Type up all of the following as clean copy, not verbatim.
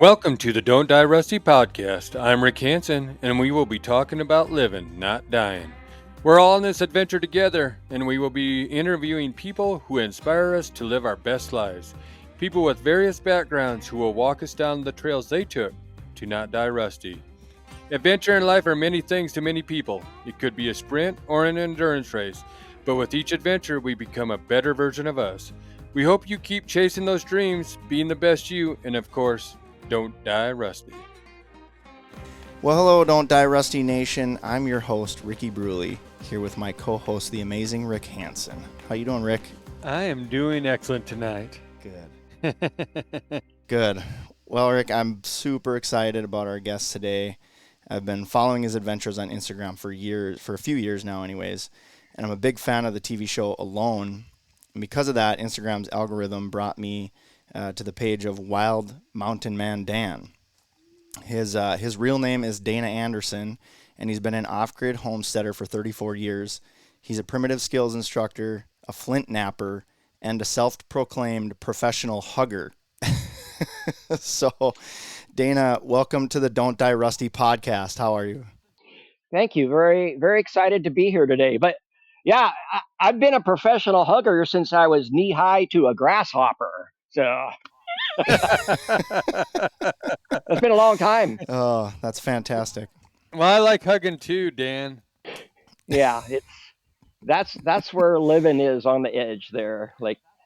Welcome to the Don't Die Rusty podcast. I'm Rick Hansen, and we will be talking about living, not dying. We're all on this adventure together, and we will be interviewing people who inspire us to live our best lives. People with various backgrounds who will walk us down the trails they took to not die rusty. Adventure in life are many things to many people. It could be a sprint or an endurance race, but with each adventure, we become a better version of us. We hope you keep chasing those dreams, being the best you, and of course, don't die rusty. Well, hello, Don't Die Rusty Nation. I'm your host, Ricky Brule, here with my co-host, the amazing Rick Hansen. How you doing, Rick? I am doing excellent tonight. Good. Good. Well, Rick, I'm super excited about our guest today. I've been following his adventures on Instagram for a few years now anyways, and I'm a big fan of the TV show Alone. And because of that, Instagram's algorithm brought me to the page of Wild Mountain Man Dan. His real name is Dana Anderson, and he's been an off-grid homesteader for 34 years. He's a primitive skills instructor, a flint napper, and a self-proclaimed professional hugger. So, Dana, welcome to the Don't Die Rusty podcast. How are you? Thank you. Very, very excited to be here today. But yeah, I've been a professional hugger since I was knee high to a grasshopper. So it's been a long time. Oh, that's fantastic. Well, I like hugging too, Dan. Yeah, that's where living is on the edge there.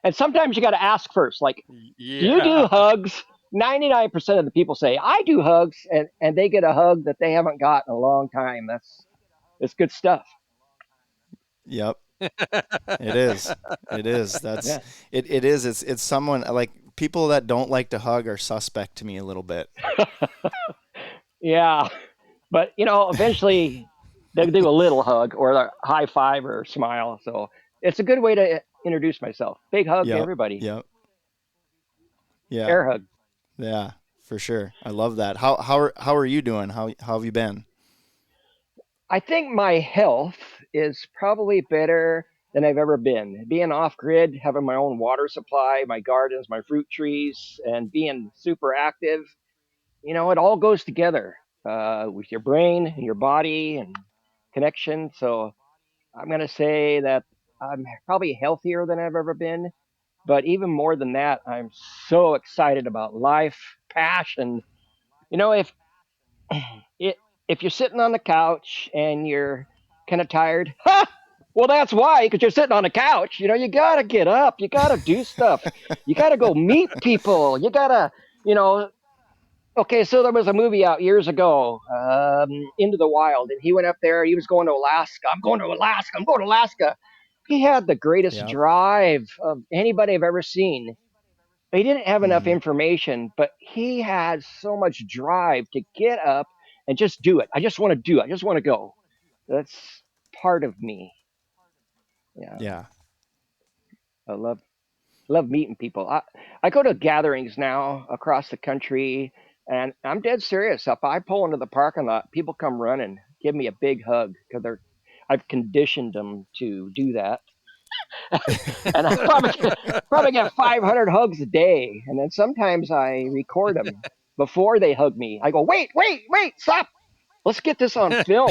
And sometimes you got to ask first. Like, Yeah. do you do hugs? 99% of the people say I do hugs, and they get a hug that they haven't got in a long time. It's good stuff. Yep. It is. It is. That's Yeah. it is. It's someone like people that don't like to hug are suspect to me a little bit. Yeah, but eventually they'll do a little hug or a high five or smile. So it's a good way to introduce myself. Big hug to Yep. everybody. Yep. Yeah. Air hug. Yeah, for sure. I love that. How are you doing? How have you been? I think my health is probably better than I've ever been. Being off grid, having my own water supply, my gardens, my fruit trees, and being super active, it all goes together with your brain and your body and connection. So I'm going to say that I'm probably healthier than I've ever been. But even more than that, I'm so excited about life, passion. You know, if it, if you're sitting on the couch and you're kind of tired, ha! Well, that's why, because you're sitting on the couch. You got to get up. You got to do stuff. You got to go meet people. You got to, you know, okay, so there was a movie out years ago, Into the Wild, and he went up there. He was going to Alaska. I'm going to Alaska. I'm going to Alaska. He had the greatest Yep. drive of anybody I've ever seen. He didn't have enough Mhm. information, but he had so much drive to get up and just do it. I just want to do it. I just want to go. That's part of me. Yeah, Yeah. I love meeting people. I go to gatherings now across the country, and I'm dead serious. If I pull into the parking lot, people come running, give me a big hug because I've conditioned them to do that, and I probably get 500 hugs a day. And then sometimes I record them before they hug me. I go, wait, wait, wait, stop. Let's get this on film.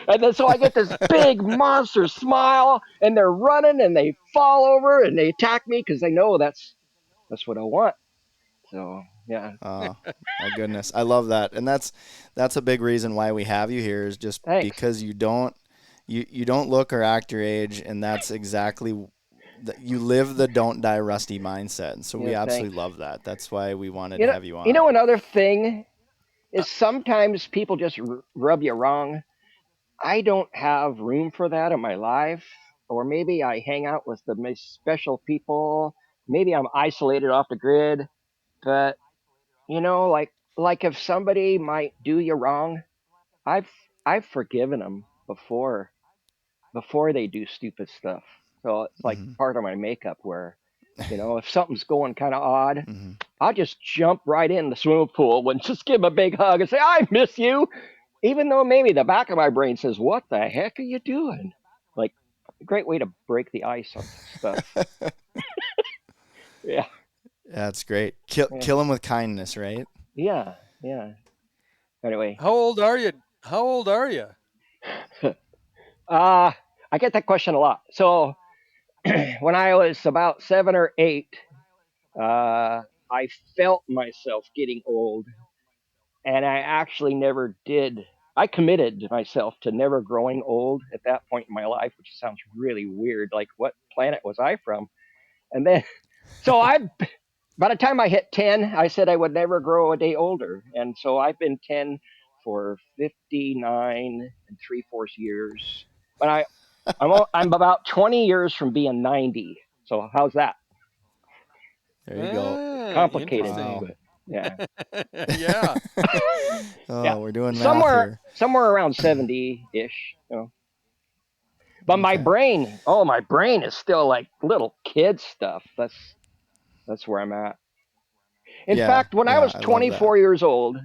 And then so I get this big monster smile, and they're running and they fall over and they attack me because they know that's what I want. So yeah, Oh, my goodness. I love that. And that's a big reason why we have you here is just thanks. because you don't look or act your age, and that's exactly you live the don't die rusty mindset. And so we Yeah, absolutely thanks. love that. That's why we wanted You to know, have you you on. know another thing Uh, is sometimes people just rub you wrong. I don't have room for that in my life, or maybe I hang out with the most special people. Maybe I'm isolated off the grid, but like if somebody might do you wrong, I've I've forgiven them before they do stupid stuff. So it's like mhm. part of my makeup where, if something's going kind of odd, Mhm. I'll just jump right in the swimming pool and just give 'em a big hug and say, I miss you. Even though maybe the back of my brain says, what the heck are you doing? Like, a great way to break the ice on stuff. Yeah. That's great. Kill Yeah. kill them with kindness, right? Yeah, yeah. Anyway, How old are you? How old are you? uh, I get that question a lot. So when I was about 7 or 8, I felt myself getting old, and I actually never did. I committed myself to never growing old at that point in my life, which sounds really weird. Like, what planet was I from? And then, so by the time I hit 10, I said I would never grow a day older. And so I've been 10 for 59 and three-fourths years. But I'm about 20 years from being 90. So how's that? There you go. Ah, Complicated, Wow. interesting. but yeah. Yeah. Yeah. Oh, we're doing math Somewhere here. somewhere around 70-ish, you know. But Okay. my brain is still like little kid stuff. That's where I'm at. In Yeah. fact, when I Yeah. was I love that. 24 years old,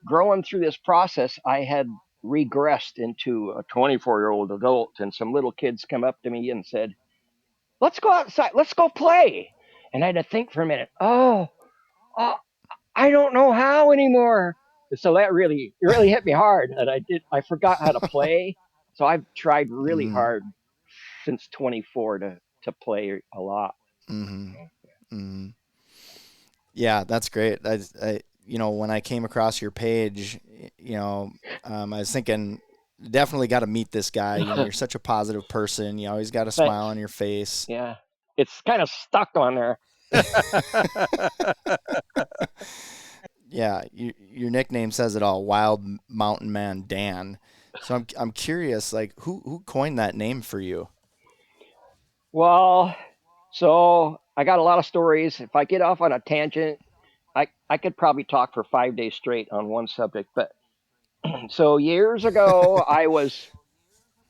growing through this process, I had regressed into a 24-year-old adult, and some little kids come up to me and said, "Let's go outside. Let's go play." And I had to think for a minute. Oh, I don't know how anymore. So that really hit me hard, and I forgot how to play. So I've tried really Mm. hard since 24 to play a lot. Mm-hmm. Mm-hmm. Yeah, that's great. When I came across your page, I was thinking, definitely got to meet this guy. You're such a positive person. You always got a smile Thanks. on your face. Yeah, it's kind of stuck on there. Yeah, your nickname says it all. Wild Mountain Man Dan. So I'm curious, like who coined that name for you? Well, so I got a lot of stories. If I get off on a tangent, I could probably talk for 5 days straight on one subject. But so years ago, I was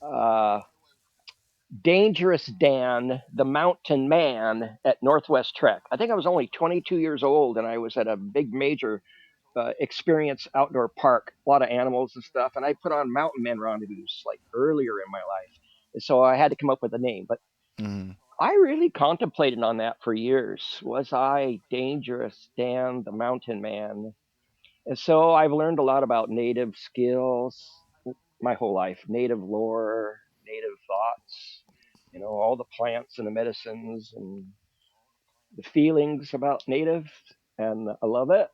uh, Dangerous Dan, the mountain man at Northwest Trek. I think I was only 22 years old, and I was at a big major experience outdoor park, a lot of animals and stuff. And I put on mountain man rendezvous like earlier in my life. And so I had to come up with a name. But Mm-hmm. I really contemplated on that for years. Was I Dangerous Dan, the mountain man? And so I've learned a lot about native skills my whole life, native lore, native thoughts, all the plants and the medicines and the feelings about native. And I love it.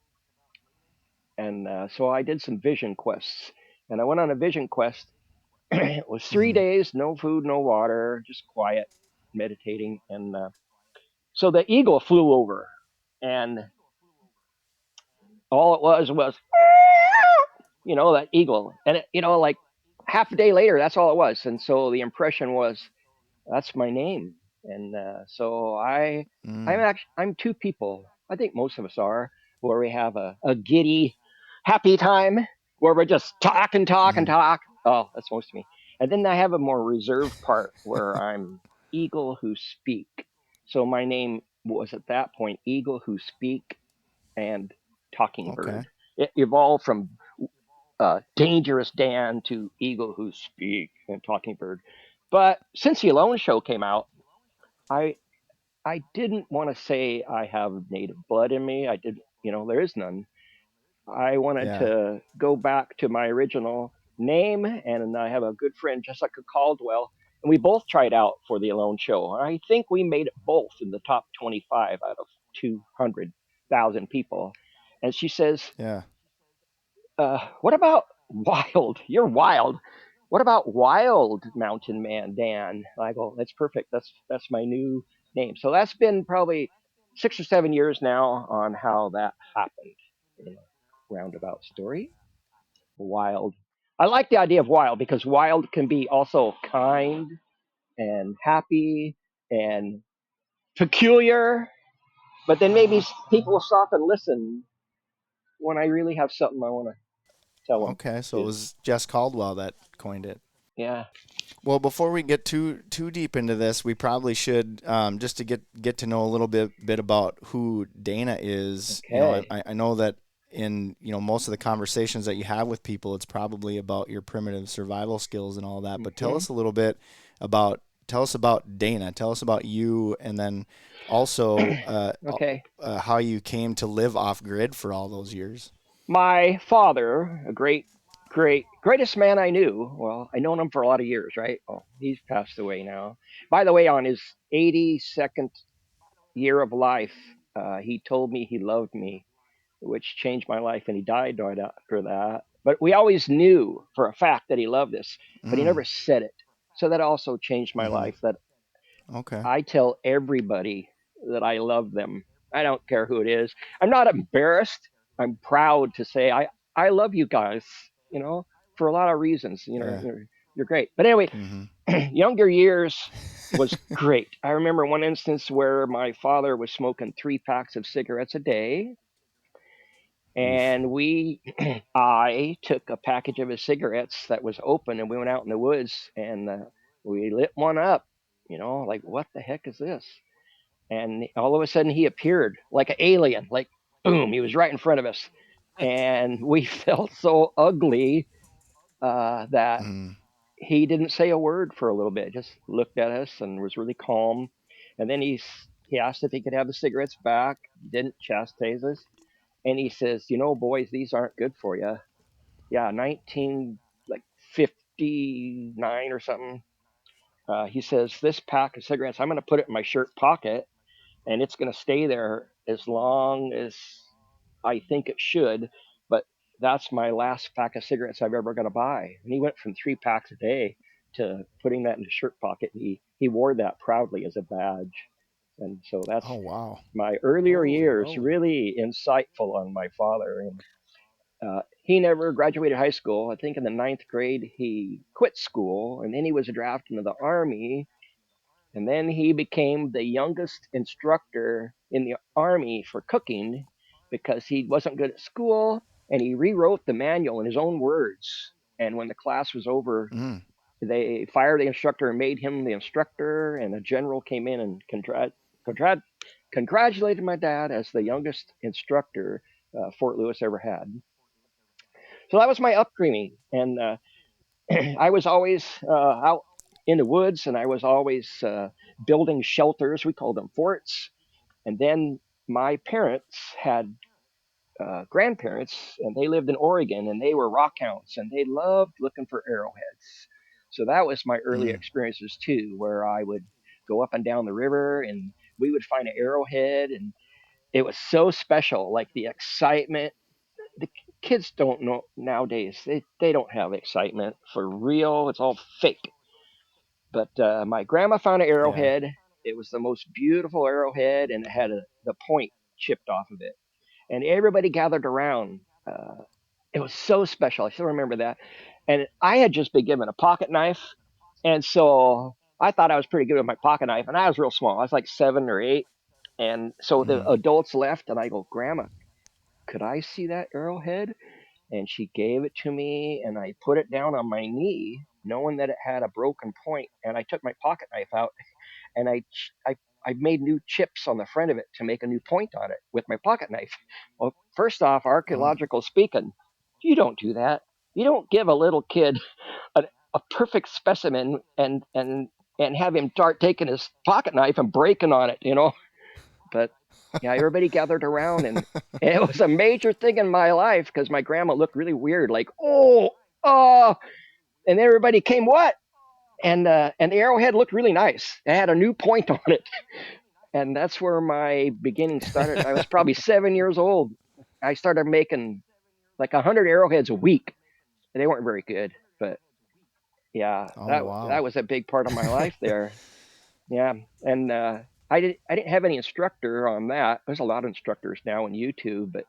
And so I did some vision quests. And I went on a vision quest. It was three Mm-hmm. days, no food, no water, just quiet, meditating. And so the eagle flew over. And all it was that eagle. And like half a day later, that's all it was. And so the impression was, that's my name. And so Mm. I'm two people. I think most of us are, where we have a giddy, happy time where we're just talk and talk and Mm-hmm. talk. Oh, that's most of me. And then I have a more reserved part where I'm eagle who speak. So my name was at that point eagle who speak and talking Okay. bird. It evolved from Dangerous Dan to Eagle Who Speak and Talking Bird. But since the Alone Show came out, I I didn't want to say I have native blood in me. I did, there is none. I wanted Yeah. to go back to my original name, and I have a good friend, Jessica Caldwell, and we both tried out for the Alone Show. And I think we made it both in the top 25 out of 200,000 people. And she says, Yeah. what about wild? You're wild. What about wild mountain man, Dan? I go, that's perfect. That's my new name. So that's been probably 6 or 7 years now on how that happened. You know, roundabout story. Wild. I like the idea of wild because wild can be also kind and happy and peculiar. But then maybe people will stop and listen when I really have something I want to tell them. Okay. So it Is was Jess Caldwell that coined it. yeah. Well, before we get too deep into this, we probably should just to get to know a little bit about who Dana is. Okay. I know that in most of the conversations that you have with people, it's probably about your primitive survival skills and all that. But Hmm. tell us about Dana. Tell us about you, and then also Okay. how you came to live off grid for all those years. My father, a greatest man I knew. Well, I known him for a lot of years, right? Oh, he's passed away now. By the way, on his 82nd year of life, he told me he loved me, which changed my life, and he died right after that. But we always knew for a fact that he loved us, but he Mm. never said it. So that also changed my Mm-hmm. life. That Okay. I tell everybody that I love them. I don't care who it is. I'm not embarrassed. I'm proud to say I love you guys, you know, for a lot of reasons. Yeah. You're great. But anyway, Mm-hmm. younger years was great. I remember one instance where my father was smoking 3 packs of cigarettes a day, Oof. and I took a package of his cigarettes that was open, and we went out in the woods, and we lit one up. Like, what the heck is this? And all of a sudden he appeared like an alien, like boom, he was right in front of us, and we felt so ugly that Mm. he didn't say a word for a little bit, just looked at us and was really calm. And then he asked if he could have the cigarettes back, didn't chastise us, and he says, boys, these aren't good for you. Yeah, 19 like 59 or something. He says, this pack of cigarettes, I'm going to put it in my shirt pocket, and it's going to stay there as long as I think it should. But that's my last pack of cigarettes I've ever going to buy. And he went from 3 packs a day to putting that in his shirt pocket. And he wore that proudly as a badge. And so that's Oh wow. my earlier Holy years, moly. really insightful on my father. And he never graduated high school. I think in the ninth grade, he quit school, and then he was drafted into the Army, and then he became the youngest instructor in the Army for cooking because he wasn't good at school, and he rewrote the manual in his own words. And when the class was over, Mm. they fired the instructor and made him the instructor, and a general came in and contra- congratulated my dad as the youngest instructor Fort Lewis ever had. So that was my upbringing. And I was always out in the woods, and I was always building shelters. We called them forts. And then my parents had grandparents, and they lived in Oregon, and they were rock hounds, and they loved looking for arrowheads. So that was my early Mm. experiences too, where I would go up and down the river, and we would find an arrowhead, and it was so special, like the excitement. The kids don't know nowadays. They don't have excitement for real. It's all fake. But my grandma found an Yeah. arrowhead. It was the most beautiful arrowhead, and it had the point chipped off of it. And everybody gathered around. It was so special. I still remember that. And I had just been given a pocket knife, and so I thought I was pretty good with my pocket knife. And I was real small. I was like 7 or 8. And so the Mm. adults left, and I go, Grandma, could I see that arrowhead? And she gave it to me, and I put it down on my knee, knowing that it had a broken point. And I took my pocket knife out, and I made new chips on the front of it to make a new point on it with my pocket knife. Well, first off, Oh. archaeological speaking, you don't do that. You don't give a little kid a perfect specimen and have him start taking his pocket knife and breaking on it. But yeah, everybody gathered around, and it was a major thing in my life because my grandma looked really weird, like, oh, and everybody came, what? And the arrowhead looked really nice. It had a new point on it, and that's where my beginning started. I was probably 7 years old. I started making like 100 arrowheads a week. They weren't very good, but yeah, Oh that wow. was a big part of my life there. Yeah, and I didn't have any instructor on that. There's a lot of instructors now on YouTube, but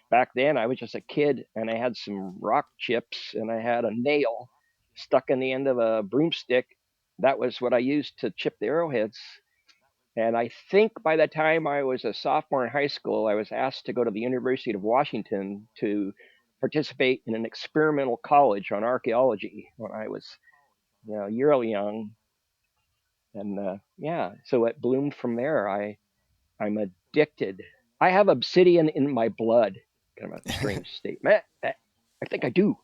back then I was just a kid, and I had some rock chips, and I had a nail stuck in the end of a broomstick. That was what I used to chip the arrowheads. And I think by the time I was a sophomore in high school, I was asked to go to the University of Washington to participate in an experimental college on archaeology when I was, yearly young. And yeah, so it bloomed from there. I'm addicted. I have obsidian in my blood. Kind of a strange statement. I think I do.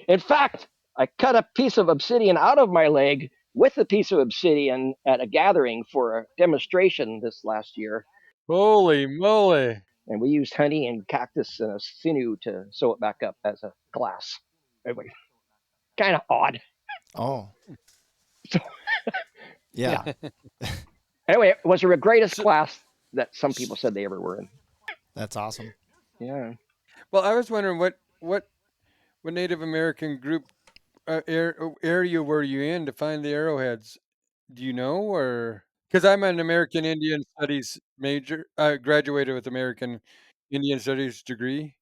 In fact, I cut a piece of obsidian out of my leg with a piece of obsidian at a gathering for a demonstration this last year. Holy moly. and we used honey and cactus and a sinew to sew it back up as a glass. Anyway, kind of odd. Oh, So yeah. yeah. Anyway, it was the greatest So, class that some people said they ever were in. That's awesome. Yeah. well, I was wondering what Native American group area were you in to find the arrowheads? Do you know, or because I'm an American Indian Studies major, I graduated with American Indian Studies degree.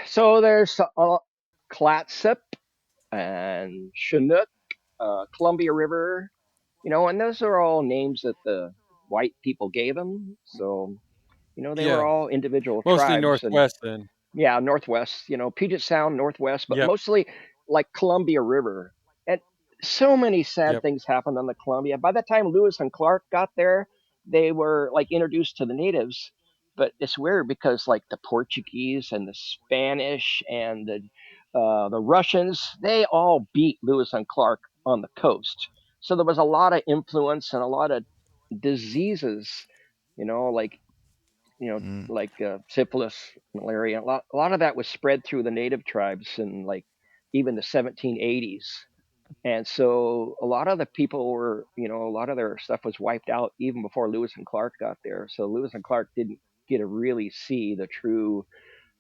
So there's Clatsop and Chinook, Columbia River, and those are all names that the white people gave them. So, they were Yeah, all individual mostly tribes. And Northwest then. yeah, Northwest, Puget Sound, Northwest, but Yep, mostly like Columbia River. And so many sad yep. things happened on the Columbia. By the time Lewis and Clark got there, they were like introduced to the natives. But it's weird because like the Portuguese and the Spanish and the Russians, they all beat Lewis and Clark on the coast. So there was a lot of influence and a lot of diseases, like Mm, syphilis, malaria. A lot of that was spread through the native tribes in like even the 1780s. And so a lot of the people were, a lot of their stuff was wiped out even before Lewis and Clark got there. So Lewis and Clark didn't get to really see the true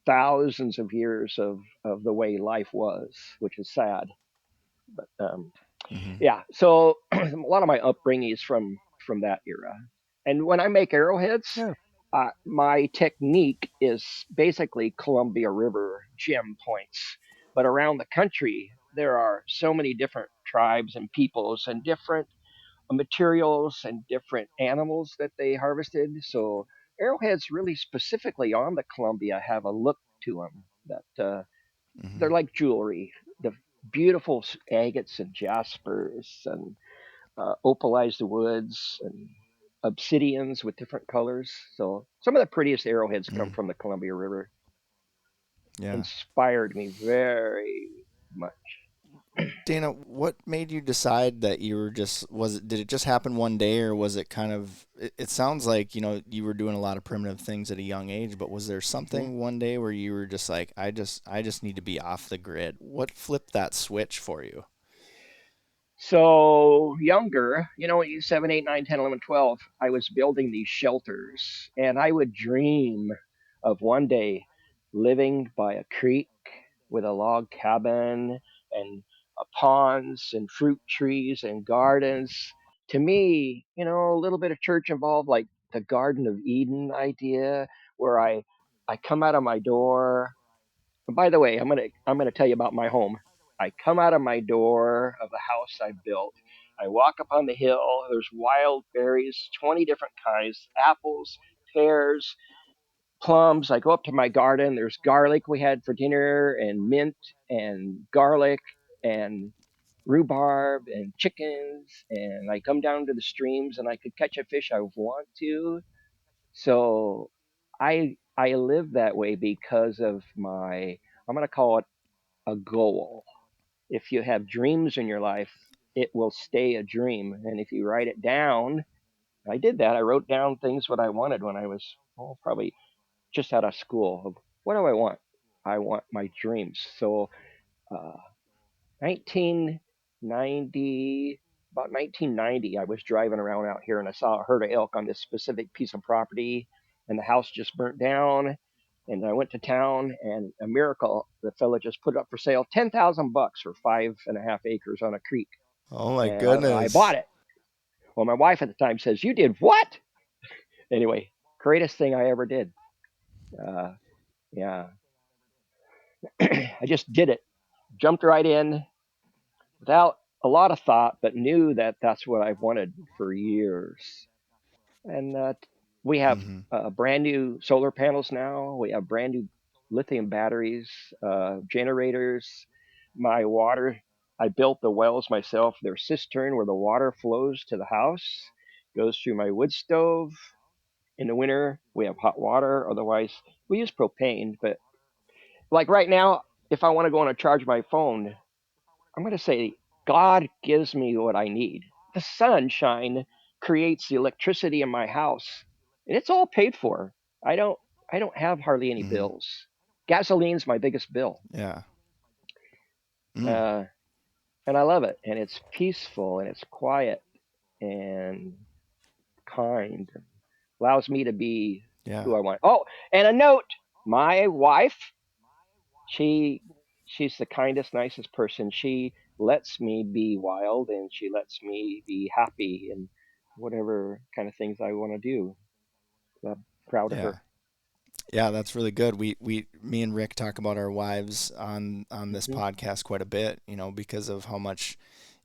thousands of years of the way life was, which is sad. But hmm. yeah, so a lot of my upbringing is from that era. And when I make arrowheads, Yeah. my technique is basically Columbia River gem points. But around the country, there are so many different tribes and peoples and different materials and different animals that they harvested. So arrowheads, really specifically on the Columbia, have a look to them that they're Hmm. like jewelry. The beautiful agates and jaspers and opalized woods and obsidians with different colors. So some of the prettiest arrowheads come Mm, from the Columbia River. yeah. Inspired me very much. Dana, what made you decide that you were just, did it just happen one day, or was it kind of, it sounds like, you were doing a lot of primitive things at a young age, but was there Mhm. something one day where you were just like, I just need to be off the grid? What flipped that switch for you? So younger, when you 7, 8, 9, 10, 11, 12, I was building these shelters and I would dream of one day living by a creek with a log cabin and ponds and fruit trees and gardens. To me, a little bit of church involved, like the Garden of Eden idea, where I come out of my door. And by the way, I'm gonna tell you about my home. I come out of my door of the house I built. I walk up on the hill. There's wild berries, 20 different kinds, apples, pears, plums. I go up to my garden. There's garlic we had for dinner, and mint, and garlic, and rhubarb, and chickens. And I come down to the streams, and I could catch a fish I want to. So I live that way because of my, I'm gonna call it a goal. If you have dreams in your life, it will stay a dream. And if you write it down, I did that. I wrote down things what I wanted when I was, probably just out of school. Of what do I want? I want my dreams. So uh, 1990, about 1990, I was driving around out here and I saw a herd of elk on this specific piece of property, and the house just burnt down. And I went to town, and a miracle, the fella just put it up for sale, $10,000 for 5.5 acres on a creek, Oh my and I bought goodness. it. Well, my wife at the time says, "You did what?" Anyway, greatest thing I ever did. Uh, yeah, I just did it, jumped right in, without a lot of thought, but knew that that's what I've wanted for years. And we have Hmm. brand new solar panels now. We have brand new lithium batteries, generators. My water, I built the wells myself. They're cistern where the water flows to the house, goes through my wood stove. In the winter, we have hot water. Otherwise, we use propane. But like right now, if I want to go on and charge my phone, I'm going to say God gives me what I need. The sunshine creates the electricity in my house, and it's all paid for. I don't I don't have hardly any Mm-hmm. bills. Gasoline's my biggest bill. Yeah. Mm. Uh, and I love it. And it's peaceful and it's quiet and kind. Allows me to be Yeah. who I want. Oh, and a note: my wife, she she's the kindest, nicest person. She lets me be wild and she lets me be happy and whatever kind of things I want to do. I'm proud of Yeah. her. Yeah, that's really good. Me and Rick talk about our wives on this Hmm. podcast quite a bit, because of how much,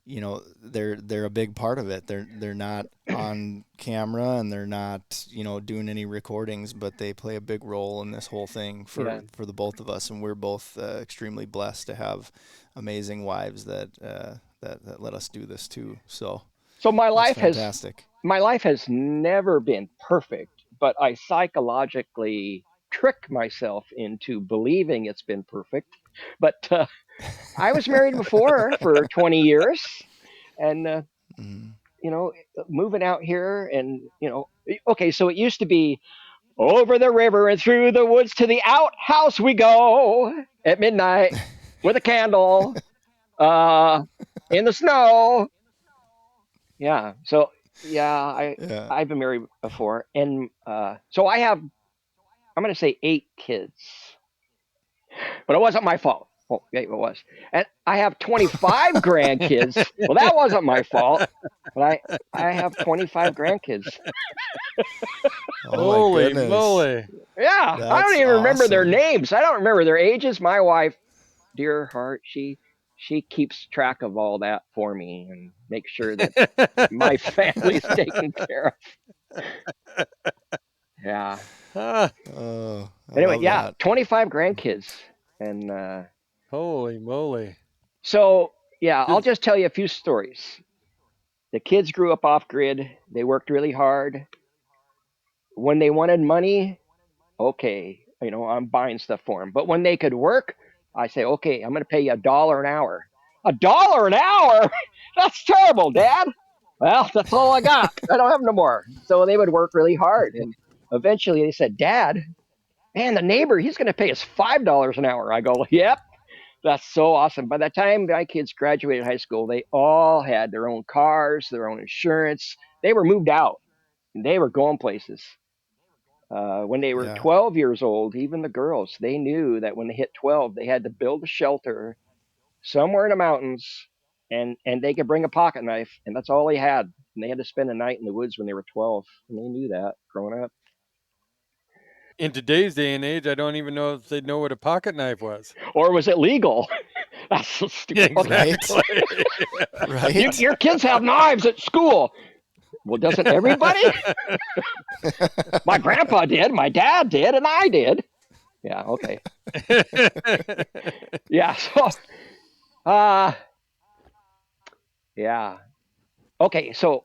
they're a big part of it. They're not on camera and they're not, doing any recordings, but they play a big role in this whole thing Yeah. for the both of us, and we're both extremely blessed to have amazing wives that let us do this too. So So that's fantastic. my life has never been perfect, but I psychologically trick myself into believing it's been perfect. But I was married before for 20 years, and Mm. you know, moving out here, and okay, so it used to be over the river and through the woods to the outhouse we go at midnight with a candle uh, in the snow. Yeah. So yeah, Yeah. I've been married before, and so I have, I'm going to say 8 kids, but it wasn't my fault. Well, yeah, it was, and I have 25 grandkids. Well, that wasn't my fault, but I have 25 grandkids. Oh my Holy goodness. moly. Yeah, I don't That's even remember their awesome. names. I don't remember their ages. My wife, dear heart, she keeps track of all that for me and makes sure that my family's taken care of. Yeah. Ah, Oh, I Anyway, love yeah, that. 25 grandkids. And holy moly. so, yeah, I'll Does- just tell you a few stories. The kids grew up off grid. They worked really hard. When they wanted money, okay, I'm buying stuff for them. But when they could work, I say, okay, I'm going to pay you $1 an hour. $1 an hour? That's terrible, Dad. Well, that's all I got. I don't have no more. So they would work really hard. And eventually they said, Dad, man, the neighbor, he's going to pay us $5 an hour. I go, yep, that's so awesome. By the time my kids graduated high school, they all had their own cars, their own insurance. They were moved out and they were going places. When they were Yeah. 12 years old, even the girls, they knew that when they hit 12, they had to build a shelter somewhere in the mountains, and they could bring a pocket knife, and that's all they had. And they had to spend a night in the woods when they were 12, and they knew that growing up. In today's day and age, I don't even know if they'd know what a pocket knife was. Or was it legal? That's so Yeah, stupid. Okay, Right? exactly. Right? your kids have knives at school. Well, doesn't everybody? My grandpa did, my dad did, and I did. Yeah, okay. Yeah, so uh yeah. Okay, so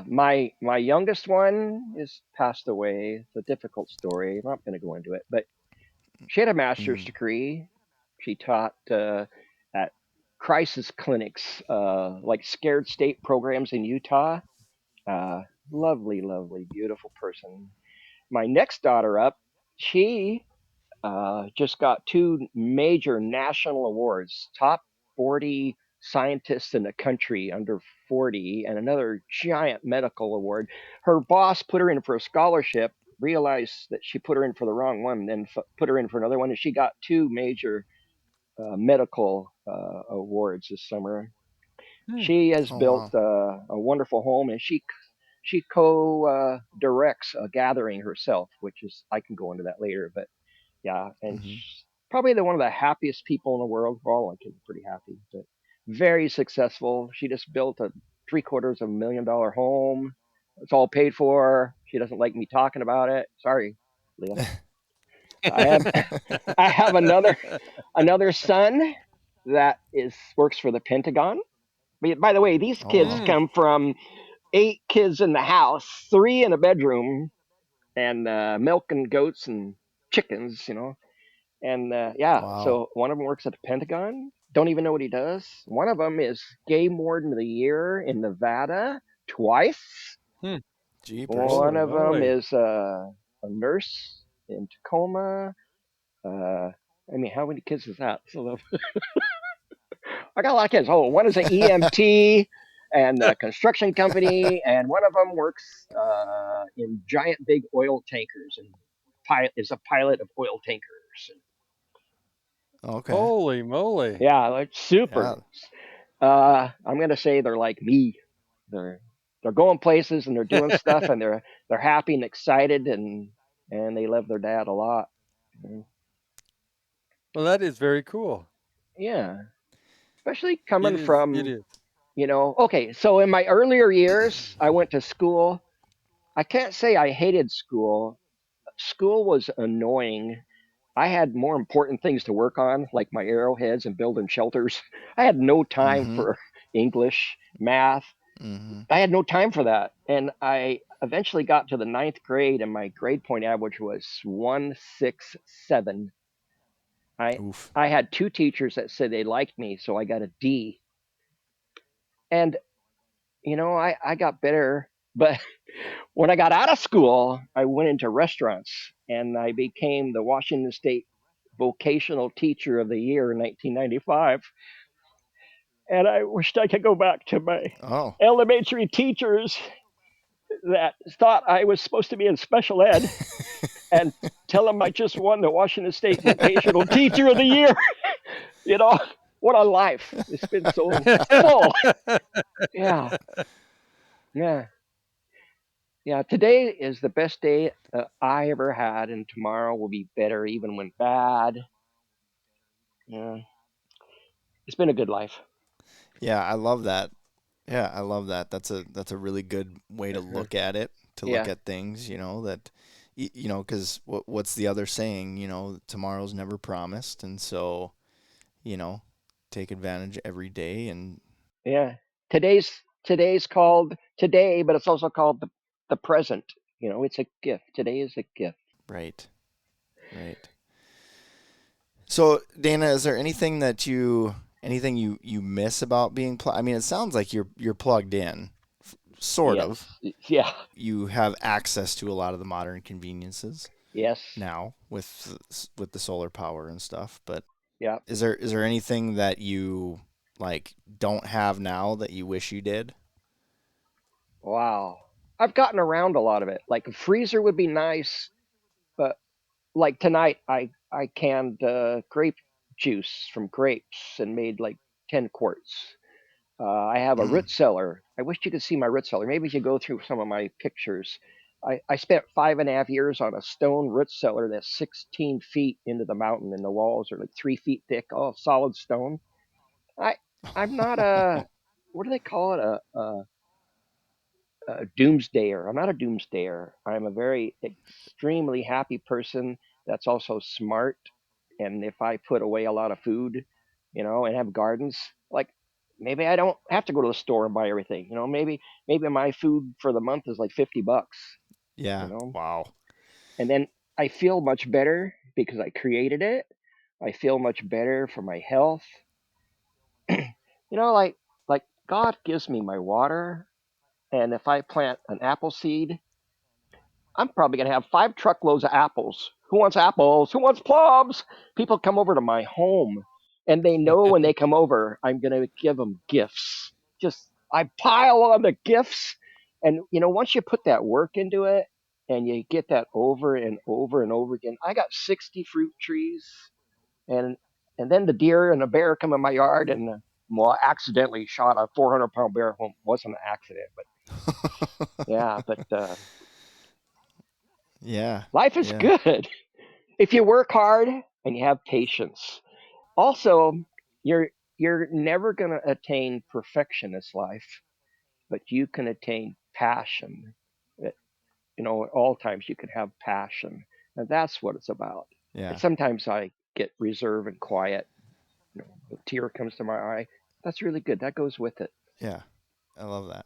my youngest one is passed away. It's a difficult story. I'm not going to go into it, but she had a master's Mm. degree. She taught at crisis clinics, like scared state programs in Utah. Uh, Lovely, lovely, beautiful person. My next daughter up, she just got 2 major national awards, top 40 scientists in the country under 40, and another giant medical award. Her boss put her in for a scholarship, realized that she put her in for the wrong one, then put her in for another one, and she got 2 major medical awards this summer. Hmm. She has Oh built wow. a wonderful home, and she co directs a gathering herself, which is, I can go into that later, but yeah, and Hmm. she's probably one of the happiest people in the world. We're all like pretty happy, but very successful. She just built a $750,000 home. It's all paid for. She doesn't like me talking about it. Sorry, Leah. I have I have another son that is works for the Pentagon. By the way, these Oh kids wow. Hmm. come from 8 kids in the house, 3 in a bedroom, and milking goats and chickens. And yeah, Wow. so one of them works at the Pentagon. Don't even know what he does. One of them is game warden of the year in Nevada twice. Hmm. Jeepers. One Holy of them moly. is a nurse in Tacoma. I mean, how many kids is that? So I got a lot of kids. Oh, one is an EMT and a construction company, and one of them works in giant big oil tankers and is a pilot of oil tankers. Okay. Holy moly. Yeah, like Yeah. super. I'm gonna say they're like me. They're they're going places and they're doing stuff and they're happy and excited and they love their dad a lot. Well, that is very cool. Yeah, especially It coming is. It from is. okay. So in my earlier years, I went to school. I can't say I hated school. School was annoying. I had more important things to work on, like my arrowheads and building shelters. I had no time Mm-hmm. for English, math. Mm-hmm. I had no time for that. And I eventually got to the ninth grade, and my grade point average was 167. I Oof. I had two teachers that said they liked me, so I got a D. And I got better, but when I got out of school, I went into restaurants and I became the Washington State Vocational Teacher of the Year in 1995. And I wished I could go back to my Oh. elementary teachers that thought I was supposed to be in special ed and tell them I just won the Washington State Vocational Teacher of the Year. you know, what a life. It's been so full. Yeah, yeah. Yeah, today is the best day I ever had, and tomorrow will be better even when bad. Yeah, it's been a good life. Yeah, I love that. Yeah, I love that. That's a really good way to Uh-huh. look at it, to look Yeah, at things, that because what's the other saying, tomorrow's never promised, and so, you know, take advantage every day and yeah. Today's called today, but it's also called the present. It's a gift. Today is a gift. right. Right. So, Dana, is there anything you miss about being I mean, it sounds like you're plugged in, sort Yes. of. Yeah. You have access to a lot of the modern conveniences Yes. now with the solar power and stuff, but Yeah. is there anything that you like don't have now that you wish you did? Wow. I've gotten around a lot of it. Like a freezer would be nice, but like tonight, I canned grape juice from grapes and made like 10 quarts. I have a Mm. root cellar. I wish you could see my root cellar. Maybe you should go through some of my pictures. I spent 5.5 years on a stone root cellar that's 16 feet into the mountain, and the walls are like 3 feet thick, all solid stone. I I'm not a what do they call it a doomsdayer. I'm not a doomsdayer. I'm a very extremely happy person that's also smart. And if I put away a lot of food, and have gardens, like maybe I don't have to go to the store and buy everything. Maybe my food for the month is like $50. You Yeah. know, Wow. and then I feel much better because I created it. I feel much better for my health. Like God gives me my water, and if I plant an apple seed, I'm probably going to have 5 truckloads of apples. Who wants apples? Who wants plums? People come over to my home and they know when they come over, I'm going to give them gifts. Just, I pile on the gifts. And, once you put that work into it and you get that over and over and over again, I got 60 fruit trees and, and then the deer and the bear come in my yard and, well, I accidentally shot a 400-pound bear. Well, it wasn't an accident, but yeah, but Yeah. life is Yeah. good. If you work hard and you have patience. Also, you're you're never going to attain perfection in this life, but you can attain passion. At, at all times you can have passion, and that's what it's about. And Yeah. sometimes I get reserved and quiet. A tear comes to my eye. That's really good. That goes with it. Yeah. I love that.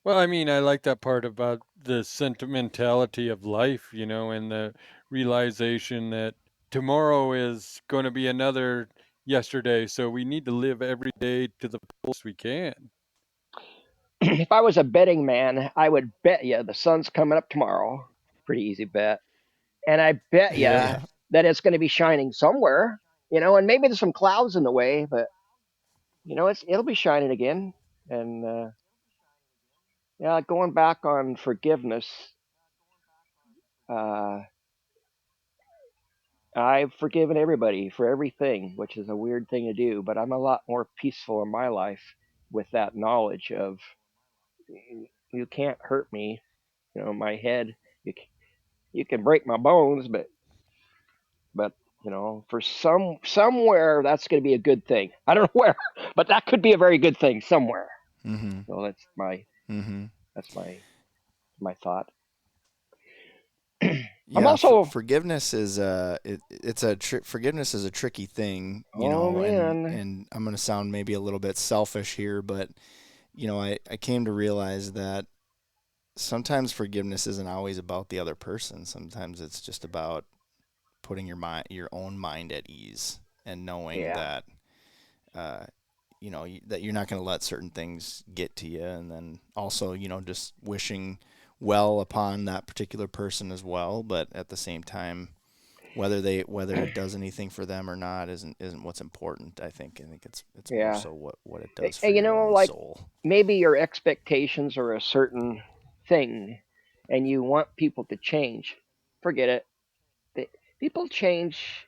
Well, I mean, I like that part about the sentimentality of life, and the realization that tomorrow is going to be another yesterday. So we need to live every day to the fullest we can. If I was a betting man, I would bet you the sun's coming up tomorrow. Pretty easy bet. and I bet you Yeah. that it's going to be shining somewhere, and maybe there's some clouds in the way, but it'll be shining again. And yeah, going back on forgiveness, uh, I've forgiven everybody for everything, which is a weird thing to do, but I'm a lot more peaceful in my life with that knowledge of you can't hurt me. My head, you can break my bones, but for somewhere that's going to be a good thing. I don't know where, but that could be a very good thing somewhere. Mm-hmm. So Mm-hmm. that's my thought. I'm Yeah, also, forgiveness is forgiveness is a tricky thing, oh and man, I'm going to sound maybe a little bit selfish here, but I came to realize that sometimes forgiveness isn't always about the other person. Sometimes it's just about putting your own mind at ease, and knowing yeah, that uh, that you're not going to let certain things get to you, and then also just wishing well upon that particular person as well, but at the same time, whether it does anything for them or not isn't what's important. I think it's more yeah. so what it does for And, your own like soul. maybe your expectations are a certain thing, and you want people to change. Forget it. They, People change.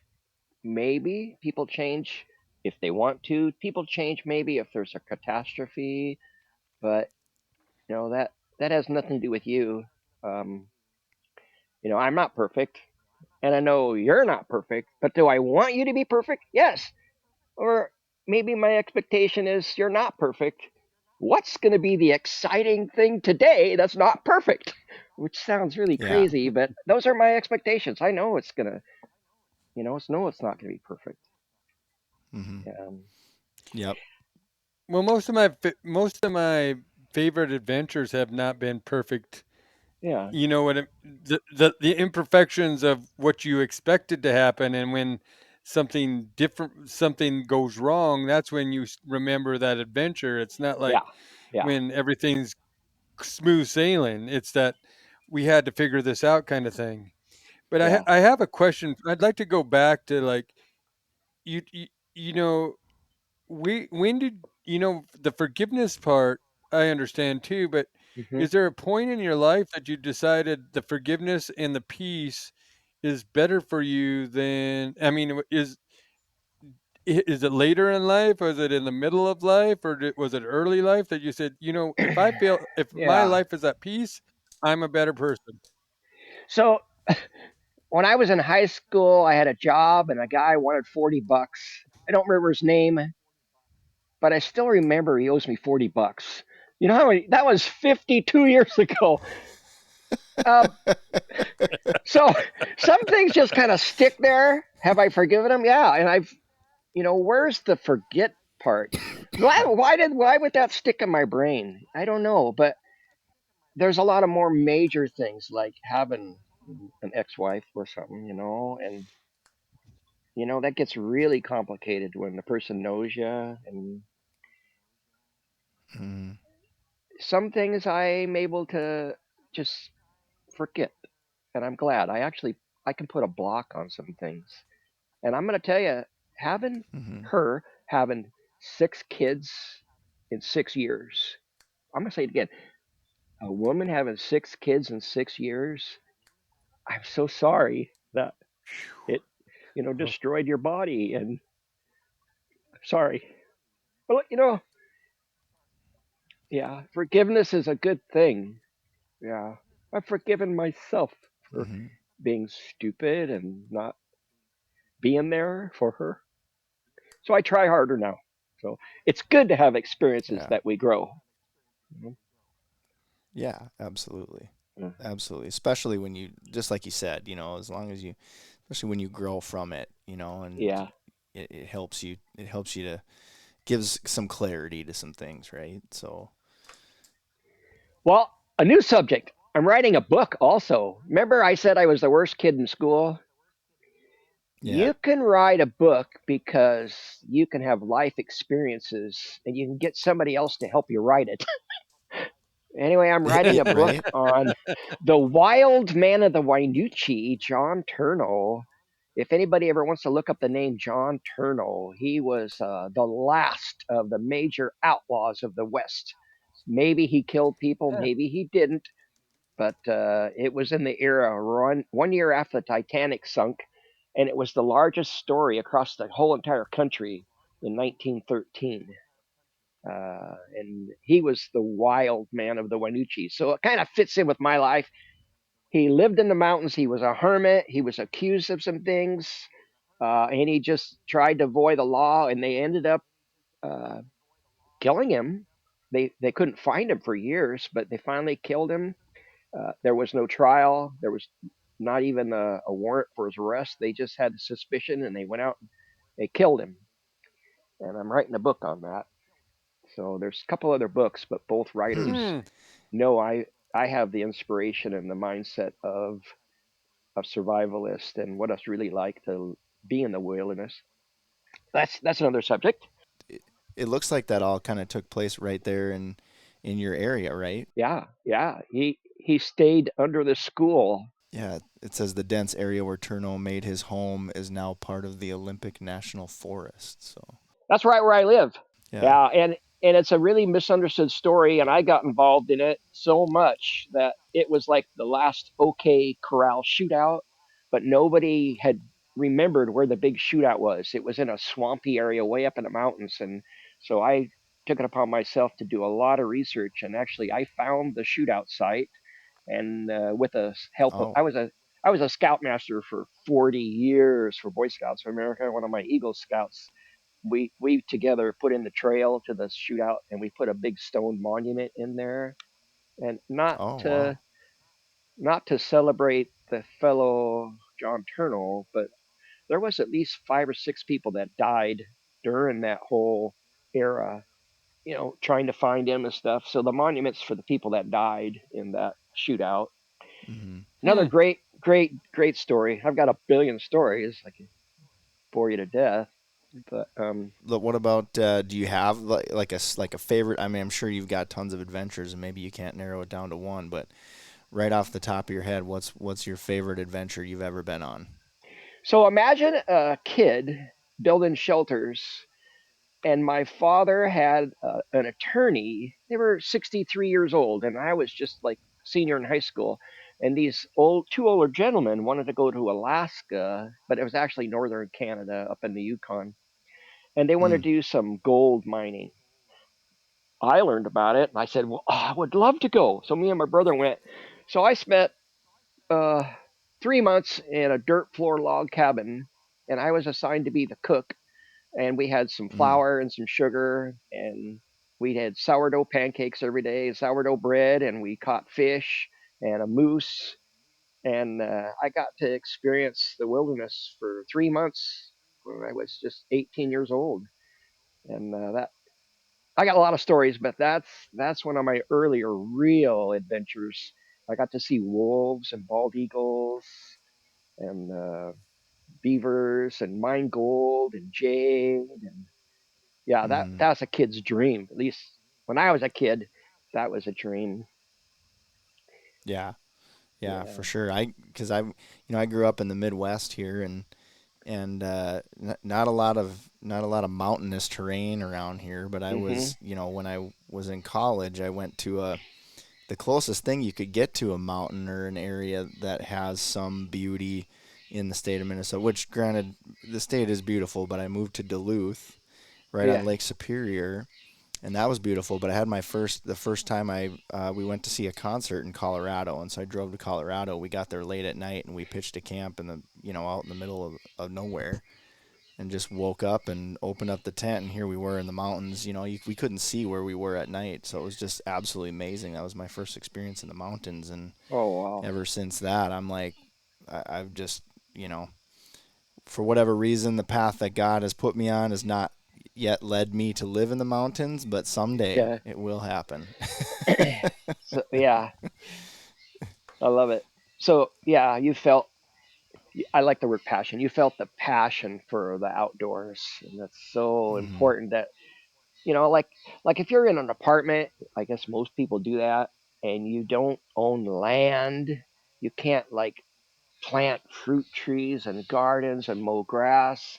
Maybe people change if they want to. People change maybe if there's a catastrophe, but that has nothing to do with you. Um, I'm not perfect, and I know you're not perfect. But do I want you to be perfect? Yes. Or maybe my expectation is you're not perfect. What's going to be the exciting thing today that's not perfect? Which sounds really Yeah. crazy, but those are my expectations. I know it's gonna, it's not gonna be perfect. Mhm. Um, Yep. Well, most of my favorite adventures have not been perfect. yeah, You know what? The imperfections of what you expected to happen, and when something goes wrong, that's when you remember that adventure. It's not like yeah, yeah, when everything's smooth sailing. It's that we had to figure this out kind of thing. But yeah. I have a question. I'd like to go back to like you you, you know we when did the forgiveness part I understand too, but Hmm. is there a point in your life that you decided the forgiveness and the peace is better for you than I mean is it later in life, or is it in the middle of life, or was it early life that you said, if my Yeah. life is at peace, I'm a better person? So when I was in high school, I had a job, and a guy wanted $40. I don't remember his name, but I still remember he owes me $40. You know how many? That was 52 years ago. Um, so some things just kind of stick there. Have I forgiven him? Yeah, and where's the forget part? Why would that stick in my brain? I don't know, but there's a lot of more major things like having an ex-wife or something, and that gets really complicated when the person knows you. And Mhm. some things I'm able to just forget, and I'm glad. I can put a block on some things, and I'm going to tell you, having Mhm. having 6 kids in 6 years. I'm going to say it again. A woman having 6 kids in 6 years. I'm so sorry that it, Oh, destroyed your body, and sorry. But yeah, forgiveness is a good thing. Yeah, I've forgiven myself for Mhm. being stupid and not being there for her. So I try harder now. So it's good to have experiences Yeah. that we grow. You Yeah, absolutely. know? Absolutely. Especially when you, just like you said, as long as you, especially when you grow from it, and Yeah. it helps you to, gives some clarity to some things, right? So, Well, a new subject. I'm writing a book also. Remember, I said I was the worst kid in school? yeah. You can write a book because you can have life experiences and you can get somebody else to help you write it. Anyway, I'm writing a book Right? on the wild man of the Wynoochee, John Turno. If anybody ever wants to look up the name John Turno, he was the last of the major outlaws of the West. Maybe he killed people, maybe he didn't, but it was in the era one year after the Titanic sunk, and it was the largest story across the whole entire country in 1913. And he was the wild man of the Wynoochee. So it kind of fits in with my life. He lived in the mountains. He was a hermit. He was accused of some things, and he just tried to avoid the law. And they ended up uh, killing him. They couldn't find him for years, but they finally killed him. There was no trial. There was not even a warrant for his arrest. They just had a suspicion, and they went out and they killed him. And I'm writing a book on that. So there's a couple other books, but both Hmm. writers Hmm. know I have the inspiration and the mindset of a survivalist and what it's really like to be in the wilderness. That's another subject. It, it looks like that all kind of took place right there in your area, right? Yeah, yeah. He stayed under the school. Yeah, it says the dense area where Turno made his home is now part of the Olympic National Forest. So, That's right where I live. yeah. Yeah, and it's a really misunderstood story, and I got involved in it so much that it was like the last OK Corral shootout, but nobody had remembered where the big shootout was. It was in a swampy area way up in the mountains, and so I took it upon myself to do a lot of research, and actually I found the shootout site, and with the help of Oh, I was a scoutmaster for 40 years for Boy Scouts of America, one of my Eagle Scouts. We together put in the trail to the shootout, and we put a big stone monument in there, and oh, wow. not to celebrate the fellow John Turno, but there was at least 5 or 6 people that died during that whole era, trying to find him and stuff. So the monuments for the people that died in that shootout. Hmm. Another Hmm. great story. I've got a billion stories. I can bore you to death, but But what about do you have like a favorite? I mean, I'm sure you've got tons of adventures, and maybe you can't narrow it down to one. But right off the top of your head, what's your favorite adventure you've ever been on? so imagine a kid building shelters, and my father had an attorney. They were 63 years old, and I was just like senior in high school. And these two older gentlemen wanted to go to Alaska, but it was actually northern Canada up in the Yukon, and they wanted Mm. to do some gold mining. I learned about it, and I said, "Well, I would love to go." So me and my brother went. So I spent uh, 3 months in a dirt floor log cabin, and I was assigned to be the cook. And we had some Mm. flour and some sugar, and we had sourdough pancakes every day, sourdough bread, and we caught fish and a moose. And I got to experience the wilderness for 3 months when I was just 18 years old. And that I got a lot of stories, but that's one of my earlier real adventures. I got to see wolves and bald eagles and beavers and mine gold and jade, and yeah, Mm. that's a kid's dream. At least when I was a kid, that was a dream. Yeah, yeah, for Yeah. sure. Because I grew up in the Midwest here, and not a lot of mountainous terrain around here. But I Mhm. was, when I was in college, I went to the closest thing you could get to a mountain or an area that has some beauty in the state of Minnesota. Which, granted, the state is beautiful, but I moved to Duluth, right on Yeah. Lake Superior, and that was beautiful. But I had the first time we went to see a concert in Colorado, and so I drove to Colorado. We got there late at night, and we pitched a camp in the out in the middle of nowhere, and just woke up and opened up the tent, and here we were in the mountains. We couldn't see where we were at night, so it was just absolutely amazing. That was my first experience in the mountains, and Oh wow. ever since that, I'm like, I've just you know for whatever reason, the path that God has put me on has not yet led me to live in the mountains, but someday Yeah. it will happen. So yeah, I love it. So yeah, you felt. I like the word passion. You felt the passion for the outdoors, and that's so Hmm. important. That like if you're in an apartment, I guess most people do that. and you don't own land, you can't like plant fruit trees and gardens and mow grass.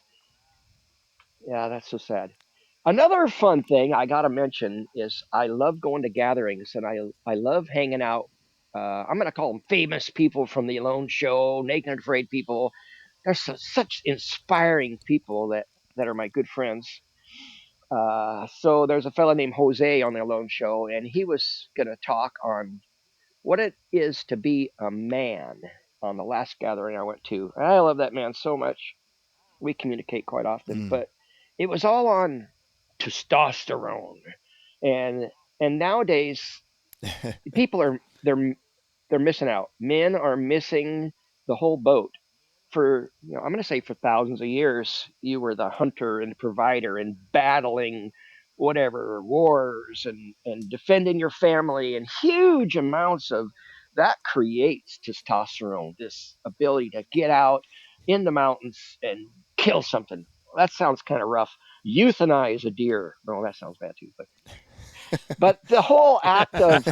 Yeah, that's so sad. Another fun thing I gotta mention is I love going to gatherings, and I love hanging out. I'm gonna call them famous people from the Alone Show, Naked and Afraid people. There's such inspiring people that are my good friends. So there's a fellow named Jose on the Alone Show, and he was gonna talk on what it is to be a man on the last gathering I went to. And I love that man so much. We communicate quite often, Mm. but it was all on testosterone, and and nowadays people are they're missing out. Men are missing the whole boat. For I'm going to say for thousands of years, you were the hunter and provider and battling whatever wars and defending your family, and huge amounts of that creates testosterone, this ability to get out in the mountains and kill something. That sounds kind of rough. Euthanize a deer. No, that sounds bad too. But the whole act of,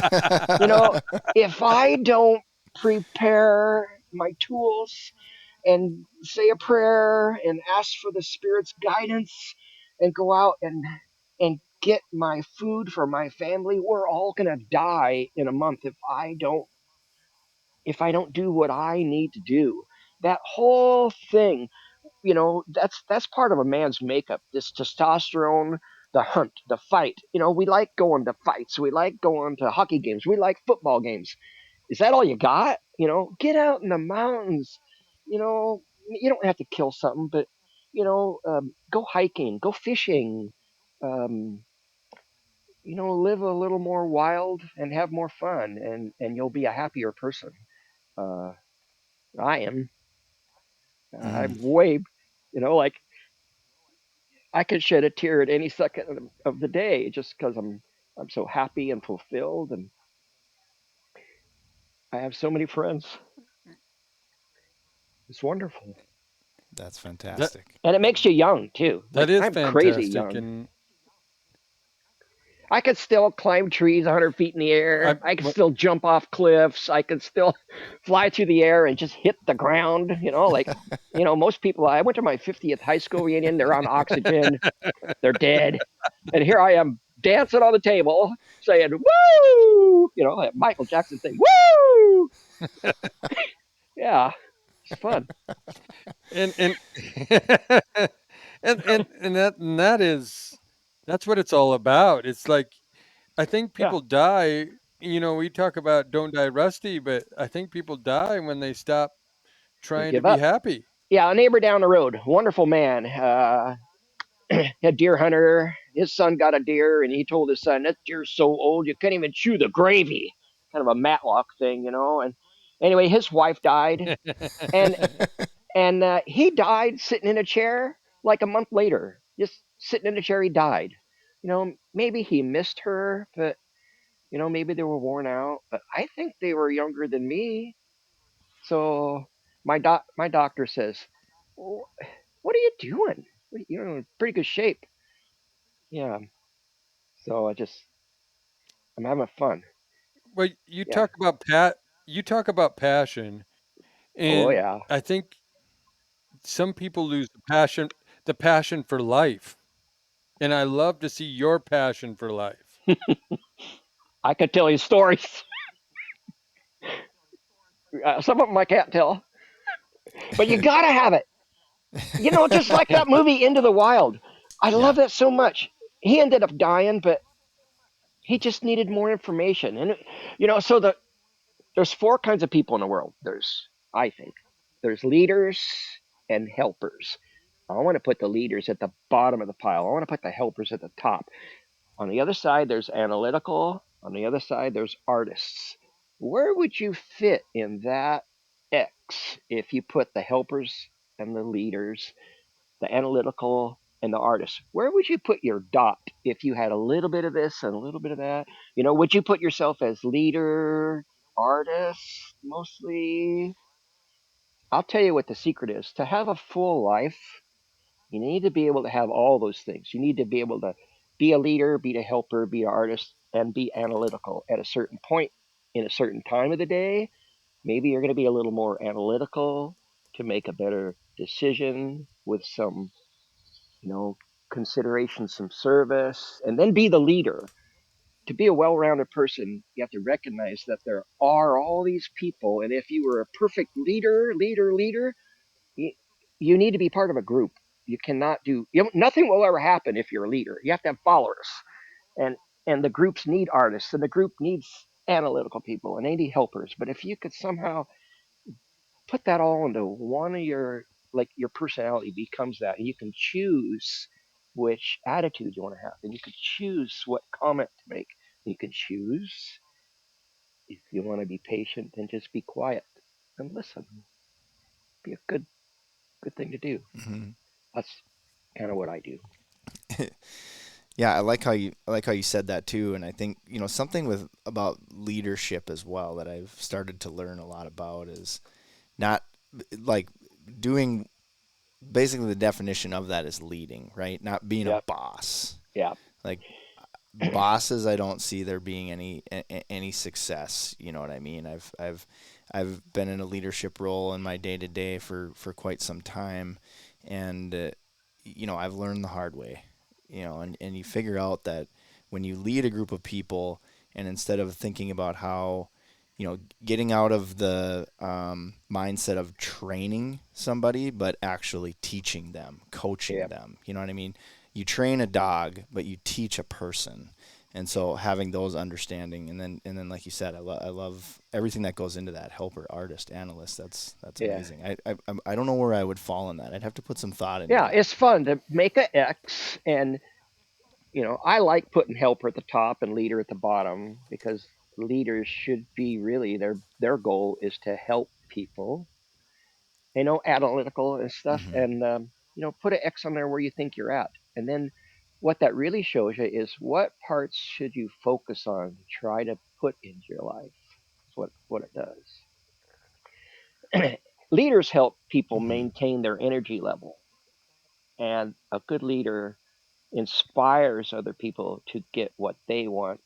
you know, if I don't prepare my tools and say a prayer and ask for the Spirit's guidance and go out and get my food for my family, we're all gonna die in a month if I don't do what I need to do. That whole thing, that's part of a man's makeup. This testosterone, the hunt, the fight. We like going to fights. We like going to hockey games. We like football games. Is that all you got? Get out in the mountains. You don't have to kill something, but go hiking, go fishing. Um, live a little more wild and have more fun, and you'll be a happier person. Uh, I am. Mm. I'm way, like I could shed a tear at any second of the day just because I'm so happy and fulfilled, and I have so many friends. It's wonderful. That's That fantastic. And it makes you young too. that Like is I'm crazy fantastic, young. and I could still climb trees 100 feet in the I air. I could but still jump off cliffs. I could still fly through the air and just hit the ground. Most people. I went to my 50th high school reunion. They're on oxygen. They're dead, and here I am dancing on the table, saying "woo." Like Michael Jackson saying "woo." Yeah, it's fun. and that's what it's all about. It's like I think Yeah, people die. We talk about don't die rusty, but I think people die when they stop they trying to give be up. happy. Yeah, a neighbor down the road, wonderful man. A deer hunter. His son got a deer, and he told his son, "That deer's so old you can't even chew the gravy." Kind of a Matlock thing. And anyway, his wife died, and he died sitting in a chair like a month later. Just sitting in a chair, he died. Maybe he missed her, but maybe they were worn out. But I think they were younger than me. So my doctor says, "What are you doing? You're in pretty good shape." Yeah. So I'm having fun. Well, Yeah. you talk about passion, Oh and yeah. I think some people lose the passion for life. And I love to see your passion for life. I could tell you stories. Some of them I can't tell, but you gotta have it. Just like that movie Into the Wild. I Yeah. love that so much. He ended up dying, but he just needed more information. And so there's four kinds of people in the world. I think, there's leaders and helpers. I want to put the leaders at the bottom of the pile. I want to put the helpers at the top. On the other side, there's analytical. On the other side, there's artists. Where would you fit in that X if you put the helpers and the leaders, the analytical and the artists? Where would you put your dot if you had a little bit of this and a little bit of that? Would you put yourself as leader, artist, mostly? I'll tell you what the secret is. To have a full life, you need to be able to have all those things. You need to be able to be a leader, be a helper, be an artist, and be analytical at a certain point. in a certain time of the day. Maybe you're going to be a little more analytical to make a better decision with some, you know, consideration, some service, and then be the leader. To be a well-rounded person, you have to recognize that there are all these people, and if you were a perfect leader, you, you need to be part of a group. You cannot do, nothing will ever happen if you're a leader. You have to have followers, and and the groups need artists, and the group needs analytical people, and they need helpers. But if you could somehow put that all into one of your, like your personality becomes that, and you can choose which attitude you want to have, and you can choose what comment to make. You can choose if you want to be patient and just be quiet and listen. Be a good thing to do. Hmm. That's kind of what I do. Yeah, I like how you said that too, and I think something with about leadership as well that I've started to learn a lot about is not like doing basically the definition of that is leading, right? Not being a Yep. boss. Yeah. Like bosses, I don't see there being any success. You know what I mean? I've been in a leadership role in my day to day for quite some time, and I've learned the hard way. And you figure out that when you lead a group of people, and instead of thinking about how getting out of the mindset of training somebody, but actually teaching them, coaching Yep. them. You know what I mean? You train a dog, but you teach a person. And so having those understanding, and then like you said, I love everything that goes into that helper, artist, analyst. That's Yeah. amazing. I don't know where I would fall in that. I'd have to put some thought into Yeah. that. It's fun to make a X, and I like putting helper at the top and leader at the bottom because leaders should be really their goal is to help people, analytical and stuff, Hmm. and put an X on there where you think you're at, and then what that really shows you is what parts should you focus on, try to put into your life. That's what it does. Leaders help people Hmm. maintain their energy level, and a good leader inspires other people to get what they want,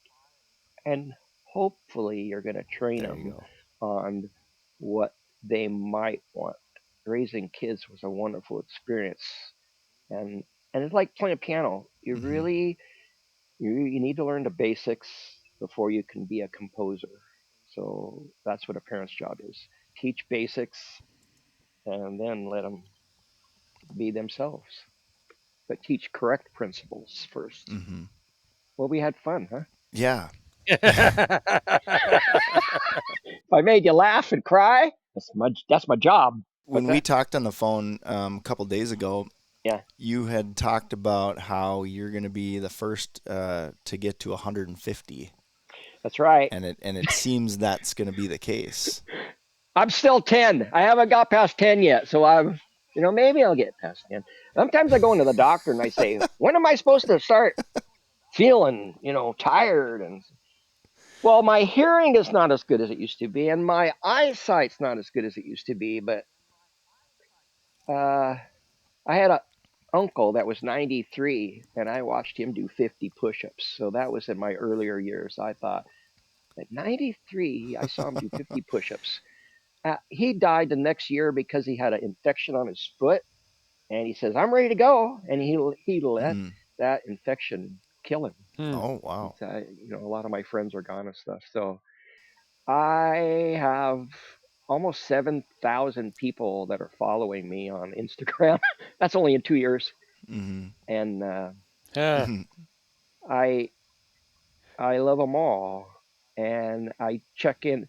and hopefully you're going to train There you them go. on what they might want. Raising kids was a wonderful experience, and it's like playing piano. You Hmm. really you need to learn the basics before you can be a composer. So that's what a parent's job is: teach basics, and then let them be themselves, but teach correct principles first. Hmm. Well, we had fun, huh? Yeah. If I made you laugh and cry, that's my job. What's When we that? talked on the phone a couple days ago, Yeah, you had talked about how you're going to be the first to get to 150, that's right. and it seems that's going to be the case. I'm still 10. I haven't got past 10 yet, so maybe I'll get past 10. Sometimes I go into the doctor and I say, when am I supposed to start feeling, tired? And well, my hearing is not as good as it used to be, and my eyesight's not as good as it used to be. But uh, I had a uncle that was 93, and I watched him do 50 push-ups. So that was in my earlier years. I thought, at 93, I saw him do 50 push-ups. He died the next year because he had an infection on his foot, and he says, "I'm ready to go," and he let Hmm. that infection kill him. Hmm. Oh wow. A lot of my friends are gone and stuff. So I have almost 7,000 people that are following me on Instagram. That's only in 2 years, Hmm. and Huh. I I love them all, and I check in.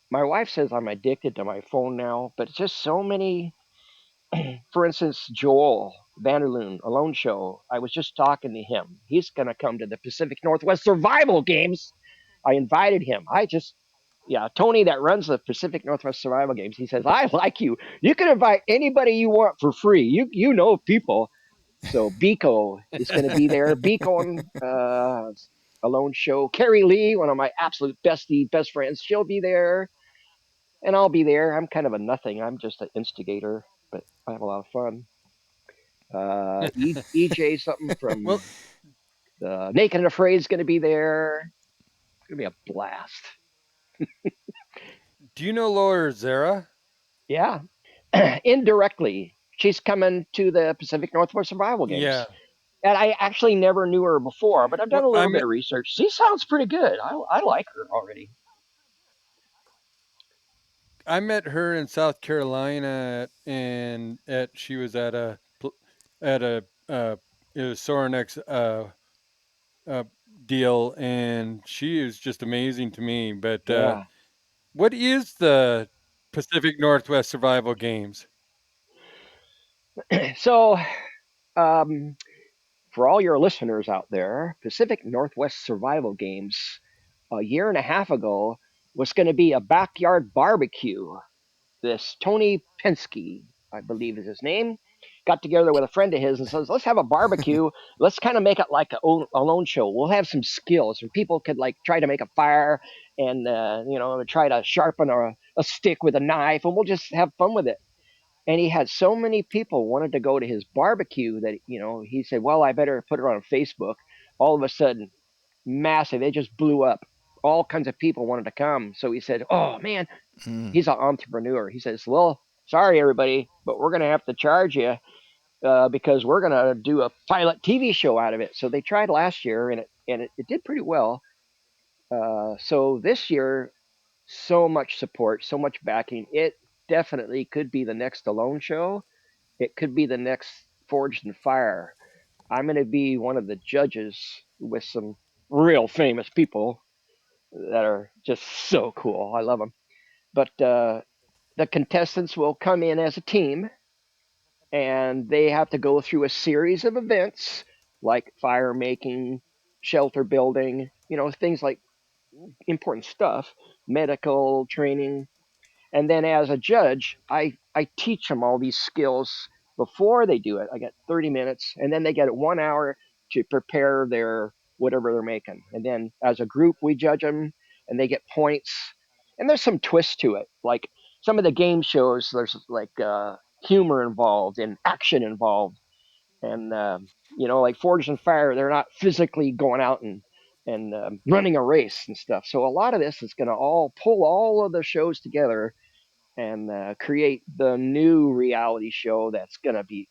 My wife says I'm addicted to my phone now, but it's just so many. For instance, Joel Vanderloon, Alone Show. I was just talking to him. He's going to come to the Pacific Northwest Survival Games. I invited him. Yeah, Tony that runs the Pacific Northwest Survival Games. He says, I like you. You can invite anybody you want for free. You know people. So Biko is going to be there. Biko on Alone Show. Carrie Lee, one of my absolute best friends, she'll be there, and I'll be there. I'm kind of a nothing. I'm just an instigator, but I have a lot of fun. EJ something Well, from the Naked and Afraid is going to be there. It's going to be a blast. Do you know Laura Zara? Yeah. Indirectly, she's coming to the Pacific Northwest Survival Yeah. Games. And I actually never knew her before, but I've done Well, a little bit of research. She sounds pretty good. I like her already. I met her in South Carolina, and she was at at a it was Sorinex uh, deal, and she is just amazing to me. But Yeah. what is the Pacific Northwest Survival Games? So, um, for all your listeners out there, Pacific Northwest Survival Games a year and a half ago was going to be a backyard barbecue. This Tony Pensky, I believe is his name, got together with a friend of his and says, "Let's have a barbecue. Let's kind of make it like a lone show. We'll have some skills, and people could like try to make a fire and try to sharpen a stick with a knife, and we'll just have fun with it." And he had so many people wanted to go to his barbecue that he said, "Well, I better put it on Facebook." All of a sudden, massive, it just blew up. All kinds of people wanted to come. So he said, "Oh man," Mm. he's an entrepreneur. He says, "Well, sorry everybody, but we're going to have to charge you because we're going to do a pilot TV show out of it." So they tried last year, and it did pretty well. So this year, so much support, so much backing. It definitely could be the next Alone show. It could be the next Forged in Fire. I'm going to be one of the judges with some real famous people that are just so cool. I love them. But the contestants will come in as a team, and they have to go through a series of events like fire making, shelter building, things like important stuff, medical training. And then as a judge, I teach them all these skills before they do it. I get 30 minutes, and then they get 1 hour to prepare their whatever they're making. And then as a group, we judge them, and they get points. And there's some twist to it. Like some of the game shows, there's like humor involved and action involved. And like Forged in Fire, they're not physically going out and running a race and stuff. So a lot of this is going to all pull all of the shows together and create the new reality show that's going to be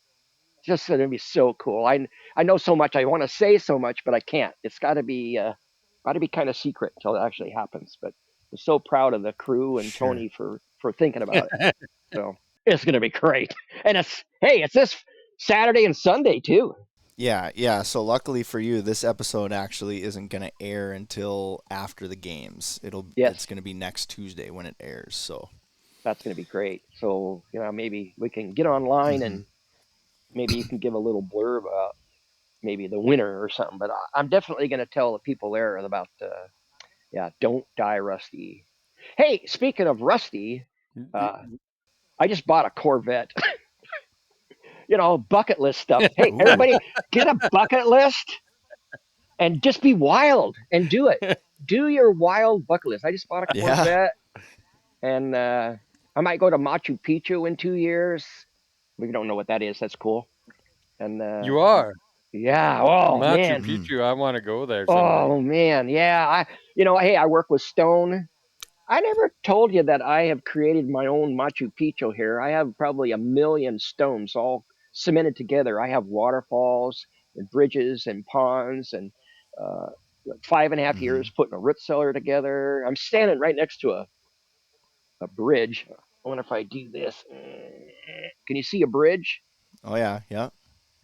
so cool. I know so much. I want to say so much, but I can't. It's got to be kind of secret until it actually happens. But I'm so proud of the crew and Sure. Tony for thinking about it. So it's going to be great. And it's this Saturday and Sunday too. Yeah, yeah. So luckily for you, this episode actually isn't going to air until after the games. It's Yes, going to be next Tuesday when it airs. So. that's going to be great. So maybe we can get online Hmm. and maybe you can give a little blurb about maybe the winner or something. But I'm definitely going to tell the people there about don't die rusty. Hey, speaking of rusty, uh, I just bought a Corvette. Bucket list stuff. Hey, Ooh. everybody, get a bucket list and just be wild and do it. Do your wild bucket list. I just bought a Yeah. Corvette, and I might go to Machu Picchu in 2 years. We don't know what that is. That's cool. And You are yeah, oh Machu man, Mm. Picchu. I want to go there someday. oh man, yeah. Hey, I work with stone. I never told you that I have created my own Machu Picchu here. I have probably a million stones all cemented together. I have waterfalls and bridges and ponds and uh, 5.5 years Hmm. putting a root cellar together. I'm standing right next to a bridge. I wonder if I do this. Can you see a bridge? Oh yeah, yeah.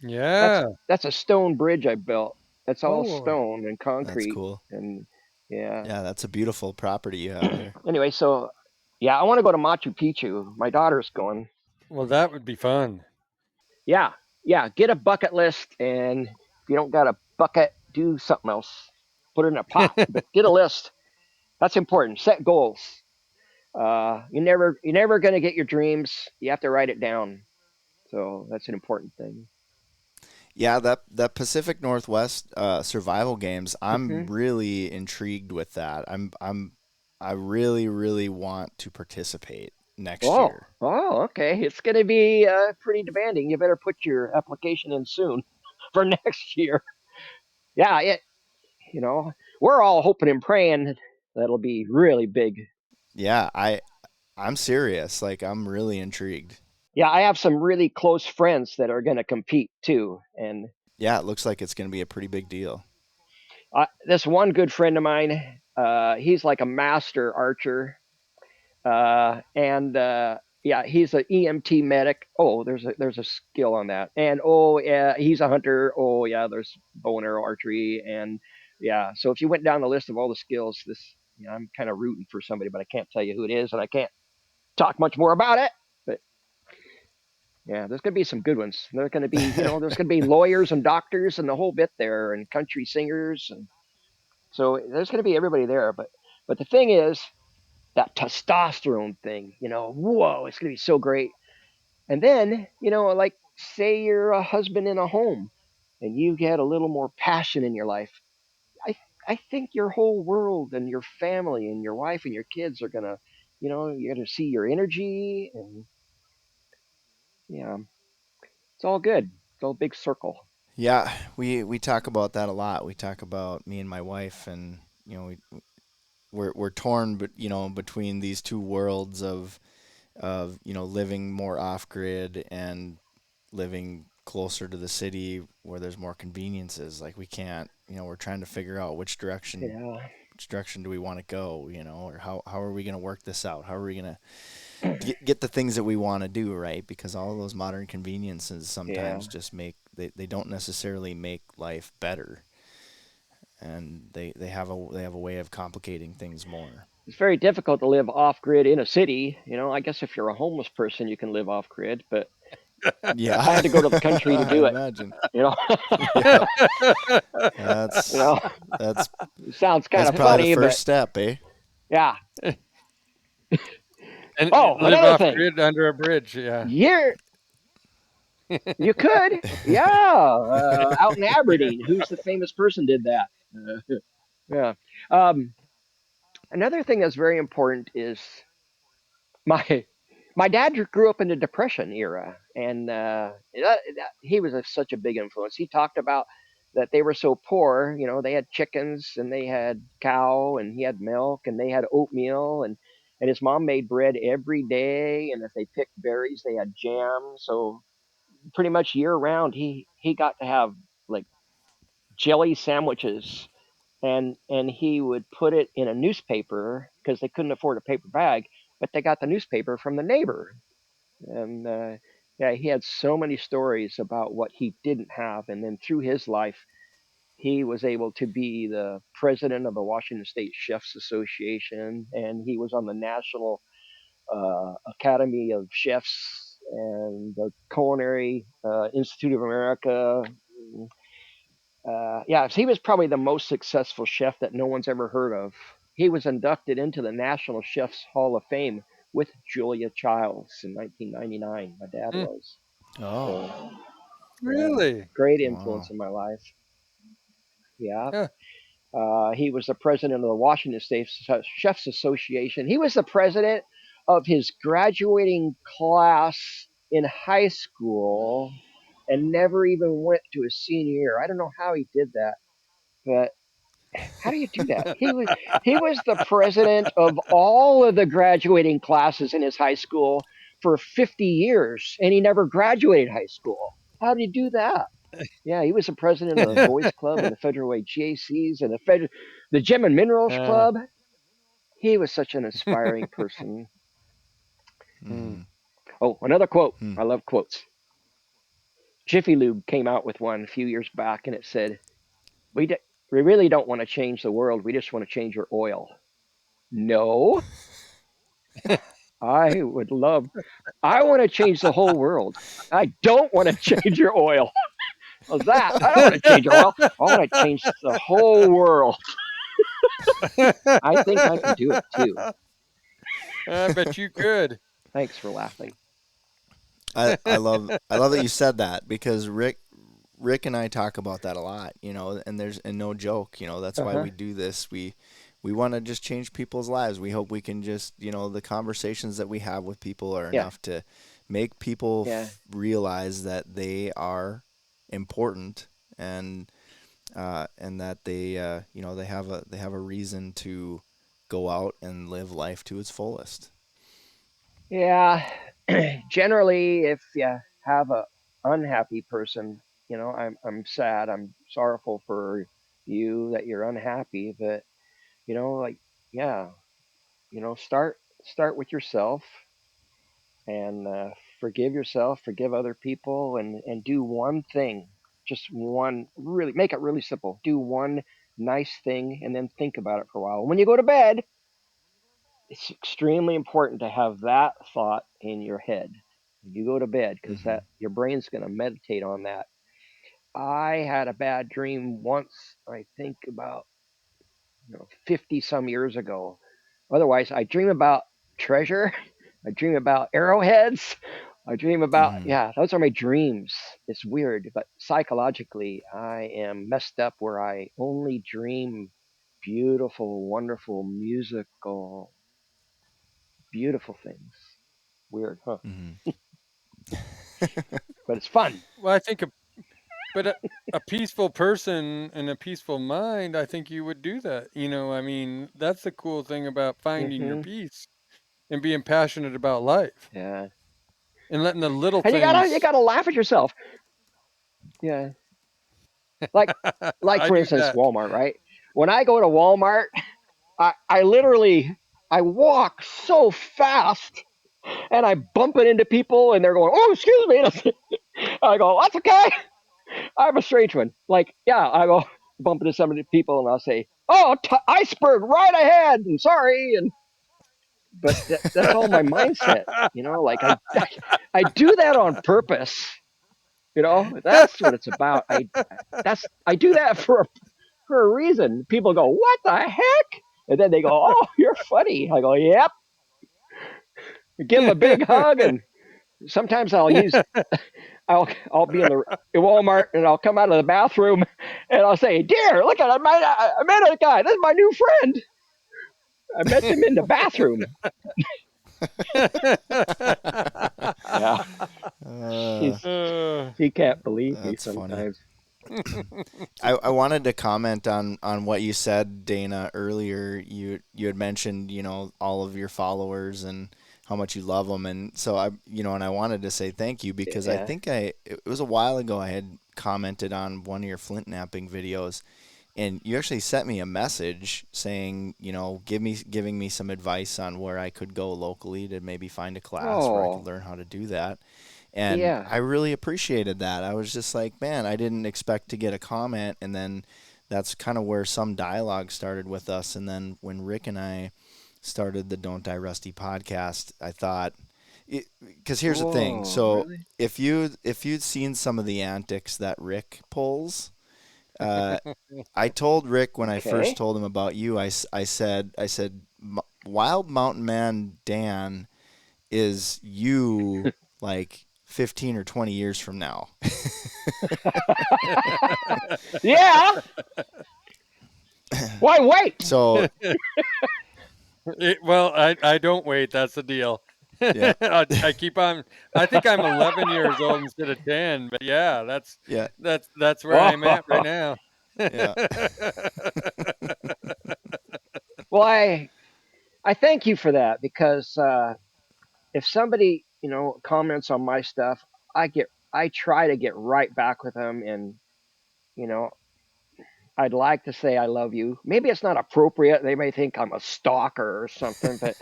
That's Yeah. that's a stone bridge I built. It's all Oh, stone and That's concrete cool. and yeah. Yeah, that's a beautiful property you have there. Anyway, so yeah, I want to go to Machu Picchu. My daughter's going. well, that would be fun. Yeah, yeah. Get a bucket list, and if you don't got a bucket, do something else. Put it in a pot, but get a list. That's important. Set goals. You're never gonna get your dreams. You have to write it down. So that's an important thing. Yeah, that Pacific Northwest survival games, I'm Hmm. really intrigued with that. I really want to participate next Oh, year. oh, okay. It's gonna be pretty demanding. You better put your application in soon for next year. Yeah, we're all hoping and praying that'll be really big. Yeah, I'm serious. Like I'm really intrigued. Yeah, I have some really close friends that are going to compete too, and Yeah, it looks like it's going to be a pretty big deal. this one good friend of mine, he's like a master archer, and yeah, he's an EMT medic. Oh, there's a skill on that, and oh yeah, he's a hunter. Oh yeah, there's bow and arrow archery, and yeah. So if you went down the list of all the skills, this I'm kind of rooting for somebody, but I can't tell you who it is, and I can't talk much more about it. But yeah, there's gonna be some good ones. There's gonna be there's gonna be lawyers and doctors and the whole bit there, and country singers, and so there's gonna be everybody there. But the thing is, that testosterone thing, whoa, it's going to be so great. And then, like say you're a husband in a home and you get a little more passion in your life. I, I think your whole world and your family and your wife and your kids are going to, you're going to see your energy and yeah, it's all good. It's all a big circle. Yeah, we talk about that a lot. We talk about me and my wife, and we're torn, but between these two worlds of living more off grid and living closer to the city where there's more conveniences. Like we can't, we're trying to figure out Yeah. which direction do we want to go, or how are we going to work this out? How are we going to get the things that we want to do, right? Because all of those modern conveniences Yeah. sometimes just they don't necessarily make life better, and they have a way of complicating things more. It's very difficult to live off grid in a city. I guess if you're a homeless person, you can live off grid, but I Yeah, had to go to the country to I do it. imagine. You know, Yeah, you that's know, that's it sounds kind that's of probably the funny, but first step, eh? yeah. And Oh, live another off thing, grid under a bridge. Yeah. you're you could, yeah, out in Aberdeen. Who's the famous person did that? Yeah. Um, Another thing that's very important is my my dad grew up in the Depression era, and he was such a big influence. He talked about that they were so poor. They had chickens and they had cow and he had milk and they had oatmeal and his mom made bread every day. And if they picked berries, they had jam. So pretty much year round, he got to have like jelly sandwiches and he would put it in a newspaper because they couldn't afford a paper bag, but they got the newspaper from the neighbor. And yeah, he had so many stories about what he didn't have, and then through his life, he was able to be the president of the Washington State Chefs Association, and he was on the National Academy of Chefs and the Culinary Institute of America. Yeah, he was probably the most successful chef that no one's ever heard of. He was inducted into the National Chefs Hall of Fame with Julia Childs in 1999. My dad Hmm, was. Oh, So, yeah, really? great influence wow. in my life. Yeah. Huh. He was the president of the Washington State Chefs Association. He was the president of his graduating class in high school and never even went to his senior year. I don't know how he did that, but how do you do that? He was the president of all of the graduating classes in his high school for 50 years, and he never graduated high school. How did he do that? Yeah, he was the president of the Yeah. Boys Club and the Federal Way GACs and the Gem and Minerals Uh, Club. He was such an inspiring person. hmm. Hmm. Oh, another quote. Hmm. I love quotes. Jiffy Lube came out with one a few years back, and it said, "We really don't want to change the world. We just want to change your oil." No, I would love. I want to change the whole world. I don't want to change your oil. How's that? I don't want to change your oil. I want to change the whole world. I think I can do it too. I bet you could. Thanks for laughing. I love that you said that because Rick and I talk about that a lot, and no joke, that's Uh why huh. we do this. We want to just change people's lives. We hope we can just, the conversations that we have with people are Yeah. enough to make people Yeah. realize that they are important, and that they have a reason to go out and live life to its fullest. Yeah. Generally, if you have a unhappy person, I'm sad. I'm sorrowful for you that you're unhappy. But like, yeah, start with yourself and forgive yourself, forgive other people, and do one thing. Just one. Really make it really simple. Do one nice thing, and then think about it for a while. When you go to bed, it's extremely important to have that thought in your head when you go to bed, because Hmm. that your brain's going to meditate on that. I had a bad dream once, I think about 50 some years ago. Otherwise, I dream about treasure. I dream about arrowheads. I dream about, Hmm. yeah, those are my dreams. It's weird, but psychologically, I am messed up where I only dream beautiful, wonderful, musical, beautiful things. Weird, huh? Hmm. But it's fun. Well, I think, but a peaceful person and a peaceful mind, I think you would do that. I mean, that's the cool thing about finding your Hmm. peace and being passionate about life Yeah. and letting the little And you things. gotta laugh at yourself. Yeah. Like like I for do instance, that. Walmart, right? When I go to Walmart, I literally I walk so fast and I bump it into people and they're going, "Oh, excuse me." I go, "That's okay." I'm a strange one. Like, yeah, I go bump into some of the people and I'll say, "Oh, iceberg right ahead." And sorry, and but that's all my mindset. Like I do that on purpose. That's what it's about. I do that for a reason. People go, "What the heck?" And then they go, "Oh, you're funny." I go, "Yep." Give them a big hug, and sometimes I'll be in the Walmart and I'll come out of the bathroom and I'll say, "Dear, look at I met a guy. This is my new friend. I met him in the bathroom." Yeah, uh, he's Uh, he can't believe me that's funny. sometimes. I wanted to comment on what you said, Dana, earlier. You had mentioned, all of your followers and how much you love them, and so and I wanted to say thank you because I Yeah. think it was a while ago I had commented on one of your flint napping videos, and you actually sent me a message saying, giving me some advice on where I could go locally to maybe find a class where I could Oh, learn how to do that. And yeah. I really appreciated that. I was just like, man, I didn't expect to get a comment. And then that's kind of where some dialogue started with us. And then when Rick and I started the Don't Die Rusty podcast, I thought, because here's the thing. Whoa, So really? if you'd seen some of the antics that Rick pulls, uh, I told Rick when I first Okay. told him about you, I said, Wild Mountain Man Dan is you like 15 or 20 years from now. Yeah. Why wait? So, well, I don't wait. That's the deal. yeah. I keep on. I think I'm 11 years old instead of 10. But yeah, that's Yeah. that's that's where I'm at right Oh, now. Yeah. well, I thank you for that because if somebody comments on my stuff, I try to get right back with them, and you know I'd like to say I love you. Maybe it's not appropriate. They may think I'm a stalker or something, but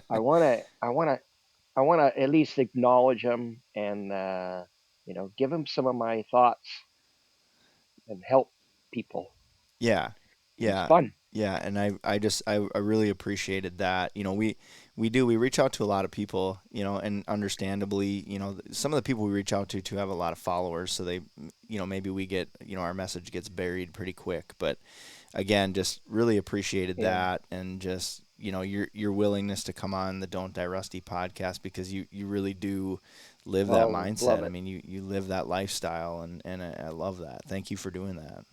I want to at least acknowledge them and give them some of my thoughts and help people. Yeah. It's Yeah. fun. Yeah. And I really appreciated that. We reach out to a lot of people, and understandably, some of the people we reach out to have a lot of followers. So they, maybe we get, our message gets buried pretty quick. But again, just really appreciated Yeah. that, and just your willingness to come on the Don't Die Rusty podcast, because you really do live that Oh, love mindset. I it. mean, you live that lifestyle, and I love that. Thank you for doing that.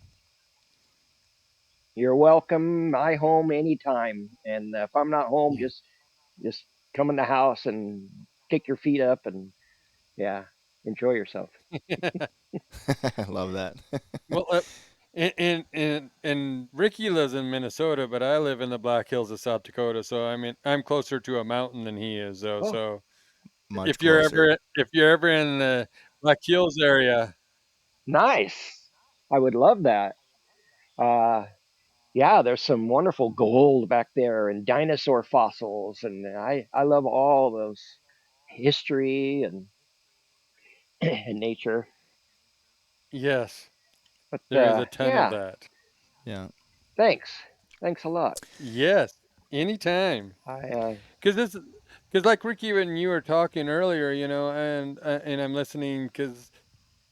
You're welcome. My home anytime. And if I'm not home, just come in the house and kick your feet up and yeah, enjoy yourself. I love that. Well, And Ricky lives in Minnesota, but I live in the Black Hills of South Dakota. So I mean, I'm closer to a mountain than he is, though. Oh, So Much closer. if you're ever in the Black Hills area, nice. I would love that. Uh, yeah, there's some wonderful gold back there and dinosaur fossils, and I love all those history and, and nature. yes, But there is a ton of yeah, that. Yeah. thanks, thanks a lot. Yes, anytime. I Because this, because like Ricky, when you were talking earlier, and I'm listening because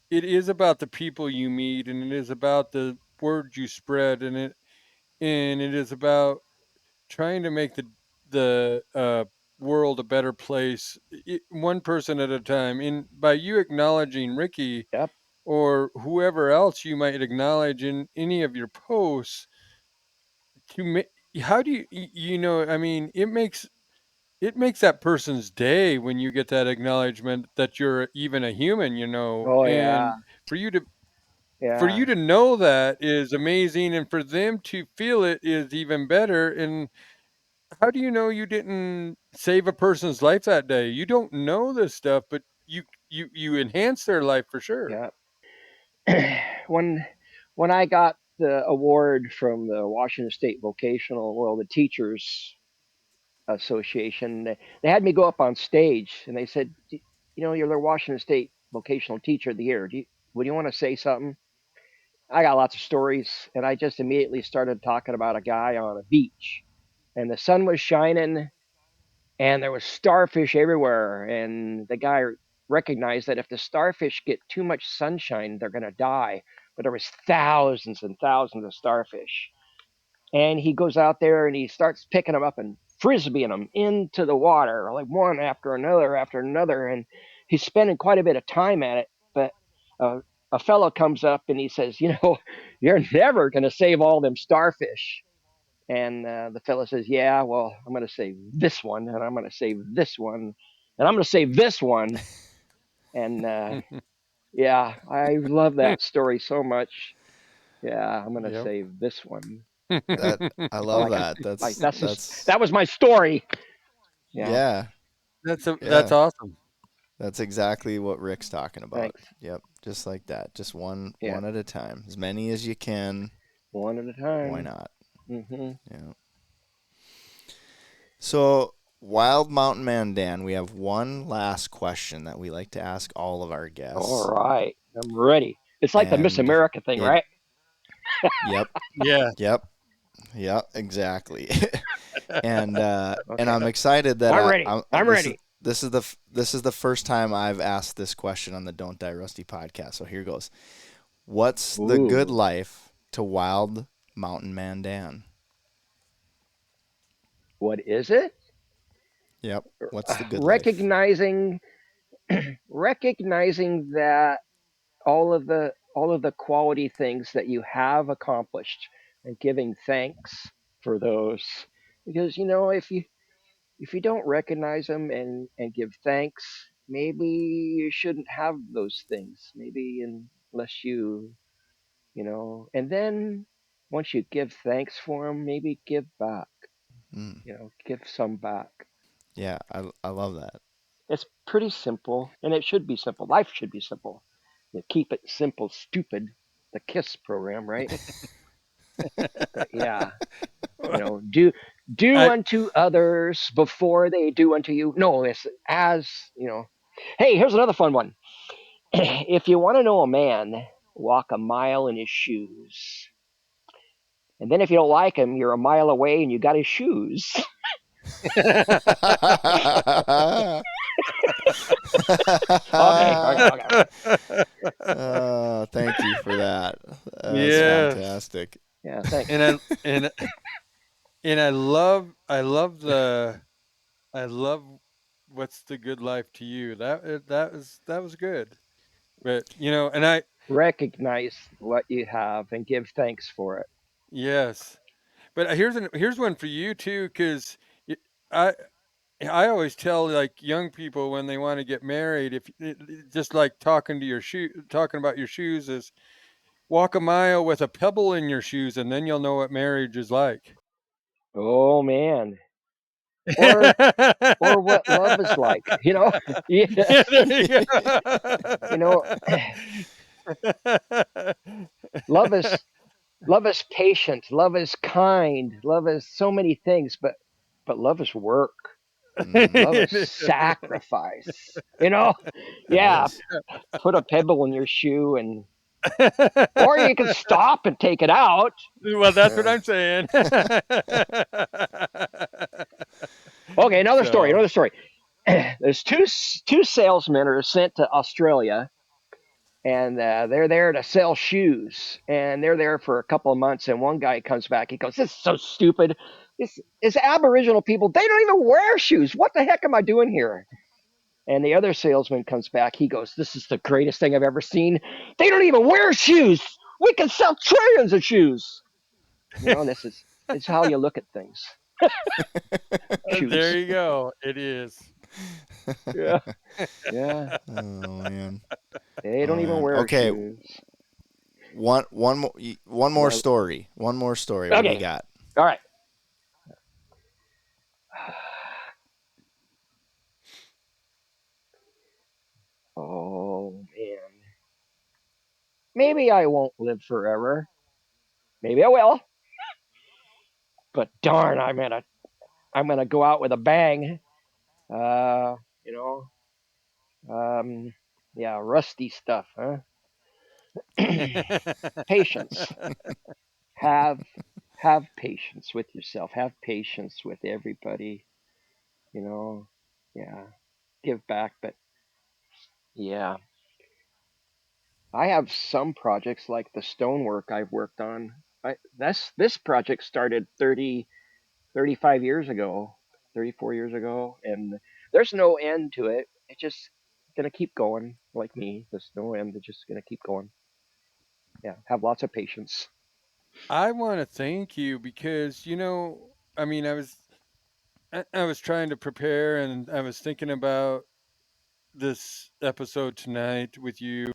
it is about the people you meet, and it is about the word you spread, and it is about trying to make the world a better place, one person at a time. And by you acknowledging Ricky yep, or whoever else you might acknowledge in any of your posts, to how do I mean, it makes that person's day when you get that acknowledgement that you're even a human, oh yeah, and for you to for yeah, you to know that is amazing, and for them to feel it is even better. And how do you know you didn't save a person's life that day? You don't know this stuff, but you enhance their life for sure. yeah. when when I got the award from the Washington State Vocational, well, the Teachers Association, they had me go up on stage and they said, you know, you're the Washington State Vocational Teacher of the Year. Would you want to say something? I got lots of stories, and I just immediately started talking about a guy on a beach, and the sun was shining, and there was starfish everywhere, and the guy recognized that if the starfish get too much sunshine, they're going to die. But there was thousands and thousands of starfish, and he goes out there and he starts picking them up and frisbeeing them into the water, like one after another, and he's spending quite a bit of time at it. But uh, a fellow comes up and he says, "You know, you're never going to save all them starfish." And the fellow says, "Yeah, well, I'm going to save this one, and I'm going to save this one, and I'm going to save this one." And yeah, I love that story so much. Yeah, I'm going to Yep. save this one. That I love Like, that. like That's that's just that's that was my story. Yeah, yeah. That's Yeah. awesome. That's exactly what Rick's talking about. thanks. Yep, just like that. Just one Yeah, one at a time. As many as you can. one at a Why time. not? Hmm. Yeah. So, Wild Mountain Man Dan, we have one last question that we like to ask all of our All guests. right, I'm ready. It's like the Miss And America thing, it right? yep, Yeah. yep, yep, exactly. And Okay, I'm excited that I'm ready. I'm this is ready. this is the first time I've asked this question on the Don't Die Rusty podcast. So here goes. What's the good Ooh, life to Wild Mountain Man Dan? what is it? Yep. What's the good life? Recognizing, recognizing that all of the quality things that you have accomplished, and giving thanks for those. Because if you don't recognize them and give thanks, maybe you shouldn't have those things. Maybe unless and then once you give thanks for them, maybe give back. Mm, Give some back. yeah, I love that. It's pretty simple, and it should be simple. Life should be simple. You keep it simple, stupid. The KISS program, right? But yeah, do I unto others before they do unto you. No, it's as Hey, here's another fun one. If you want to know a man, walk a mile in his shoes. And then if you don't like him, you're a mile away and you got his shoes. Okay, okay, okay, okay. Thank you for that. That's yes. fantastic. Yeah, thanks. And I love what's the good life to you. That was good. But and I Recognize what you have and give thanks for it. yes. But here's one for you too, because I I always tell like young people when they want to get married, if just like talking about your shoes is walk a mile with a pebble in your shoes, and then you'll know what marriage is like. Oh man. Or what love is like, you know? Yeah. Yeah, there you You know, go. love is love is patient, love is kind, love is so many things, but love is work. Hmm. Love is It is. sacrifice. You know? It Yeah, is. put a pebble in your shoe and or you can stop and take it out. Well, that's what Yeah. I'm saying. Okay, another story, So, another story. There's two salesmen are sent to Australia, and they're there to sell shoes, and they're there for a couple of months. And one guy comes back, he goes, "This is so stupid. This is Aboriginal people. They don't even wear shoes. What the heck am I doing here?" And the other salesman comes back. He goes, "This is the greatest thing I've ever seen. They don't even wear shoes. We can sell trillions of shoes." You know, this is how you look at things. there Shoes. you go. It is. Yeah. Yeah. Oh man. They Oh don't even man. wear Okay. shoes. One more Well, story. One more story. What do you okay. got? All right. Oh man. Maybe I won't live forever. Maybe I will. But darn, I'm gonna go out with a bang. Uh, you know. Yeah, rusty stuff, huh? Patience. Have have patience with yourself. Have patience with everybody. You know. Yeah. Give back, but yeah. I have some projects like the stonework I've worked on. This project started 35 years ago, 34 years ago, and there's no end to it. It's just gonna keep going, like me. There's no end. It's just gonna keep going. Yeah, have lots of patience. I want to thank you because, I mean, I was trying to prepare and I was thinking about this episode tonight with you.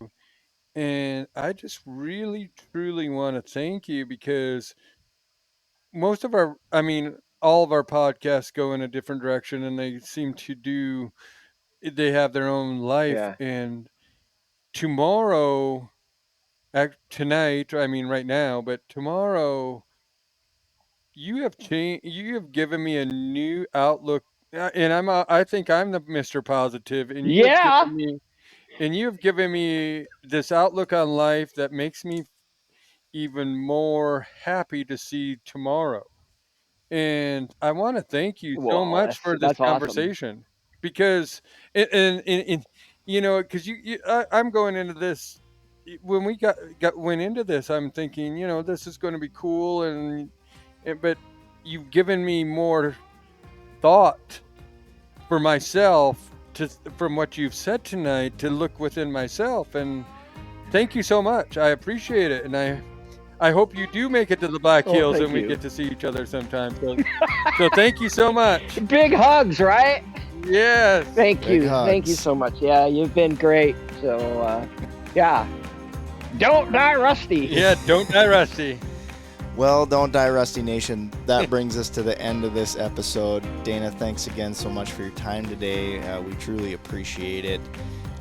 And I just really, truly want to thank you because all of our podcasts go in a different direction and they seem to they have their own life. Yeah, And tomorrow, tonight, I mean, right now, but tomorrow, you have given me a new outlook. And I think I'm the Mr. Positive, and yeah. you have given me this outlook on life that makes me even more happy to see tomorrow. And I want to thank you so Well, much that's for this that's awesome. conversation because, and because I'm going into this. When we went into this, I'm thinking, this is going to be cool, but you've given me more thought for myself from what you've said tonight to look within myself, and thank you so much. I appreciate it, and I hope you do make it to the Black Oh, Hills and thank we you. get to see each other sometime. So thank you so much. Big hugs, right? Yes. Thank Big you. Thank you hugs. so much. Yeah, you've been great. So, yeah. Don't die rusty. Yeah, don't die rusty. Well, don't die, Rusty Nation. That brings us to the end of this episode. Dana, thanks again so much for your time today. We truly appreciate it.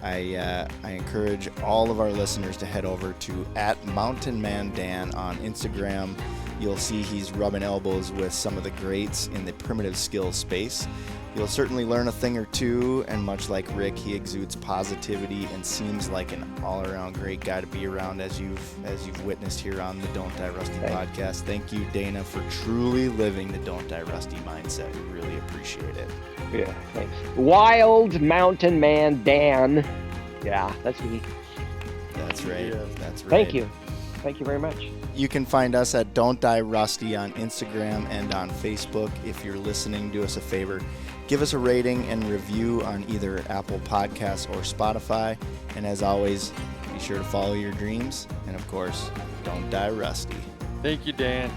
I encourage all of our listeners to head over to @MountainManDan on Instagram. You'll see he's rubbing elbows with some of the greats in the primitive skills space. You'll certainly learn a thing or two, and much like Rick, he exudes positivity and seems like an all-around great guy to be around, as you've witnessed here on the Don't Die Rusty podcast. Thank you, Dana, for truly living the Don't Die Rusty mindset. We really appreciate it. Yeah, thanks. Wild Mountain Man Dan. Yeah, that's me. That's right. Yeah. That's right. Thank you. Thank you very much. You can find us at Don't Die Rusty on Instagram and on Facebook. If you're listening, do us a favor. Give us a rating and review on either Apple Podcasts or Spotify. And as always, be sure to follow your dreams. And of course, don't die rusty. Thank you, Dan.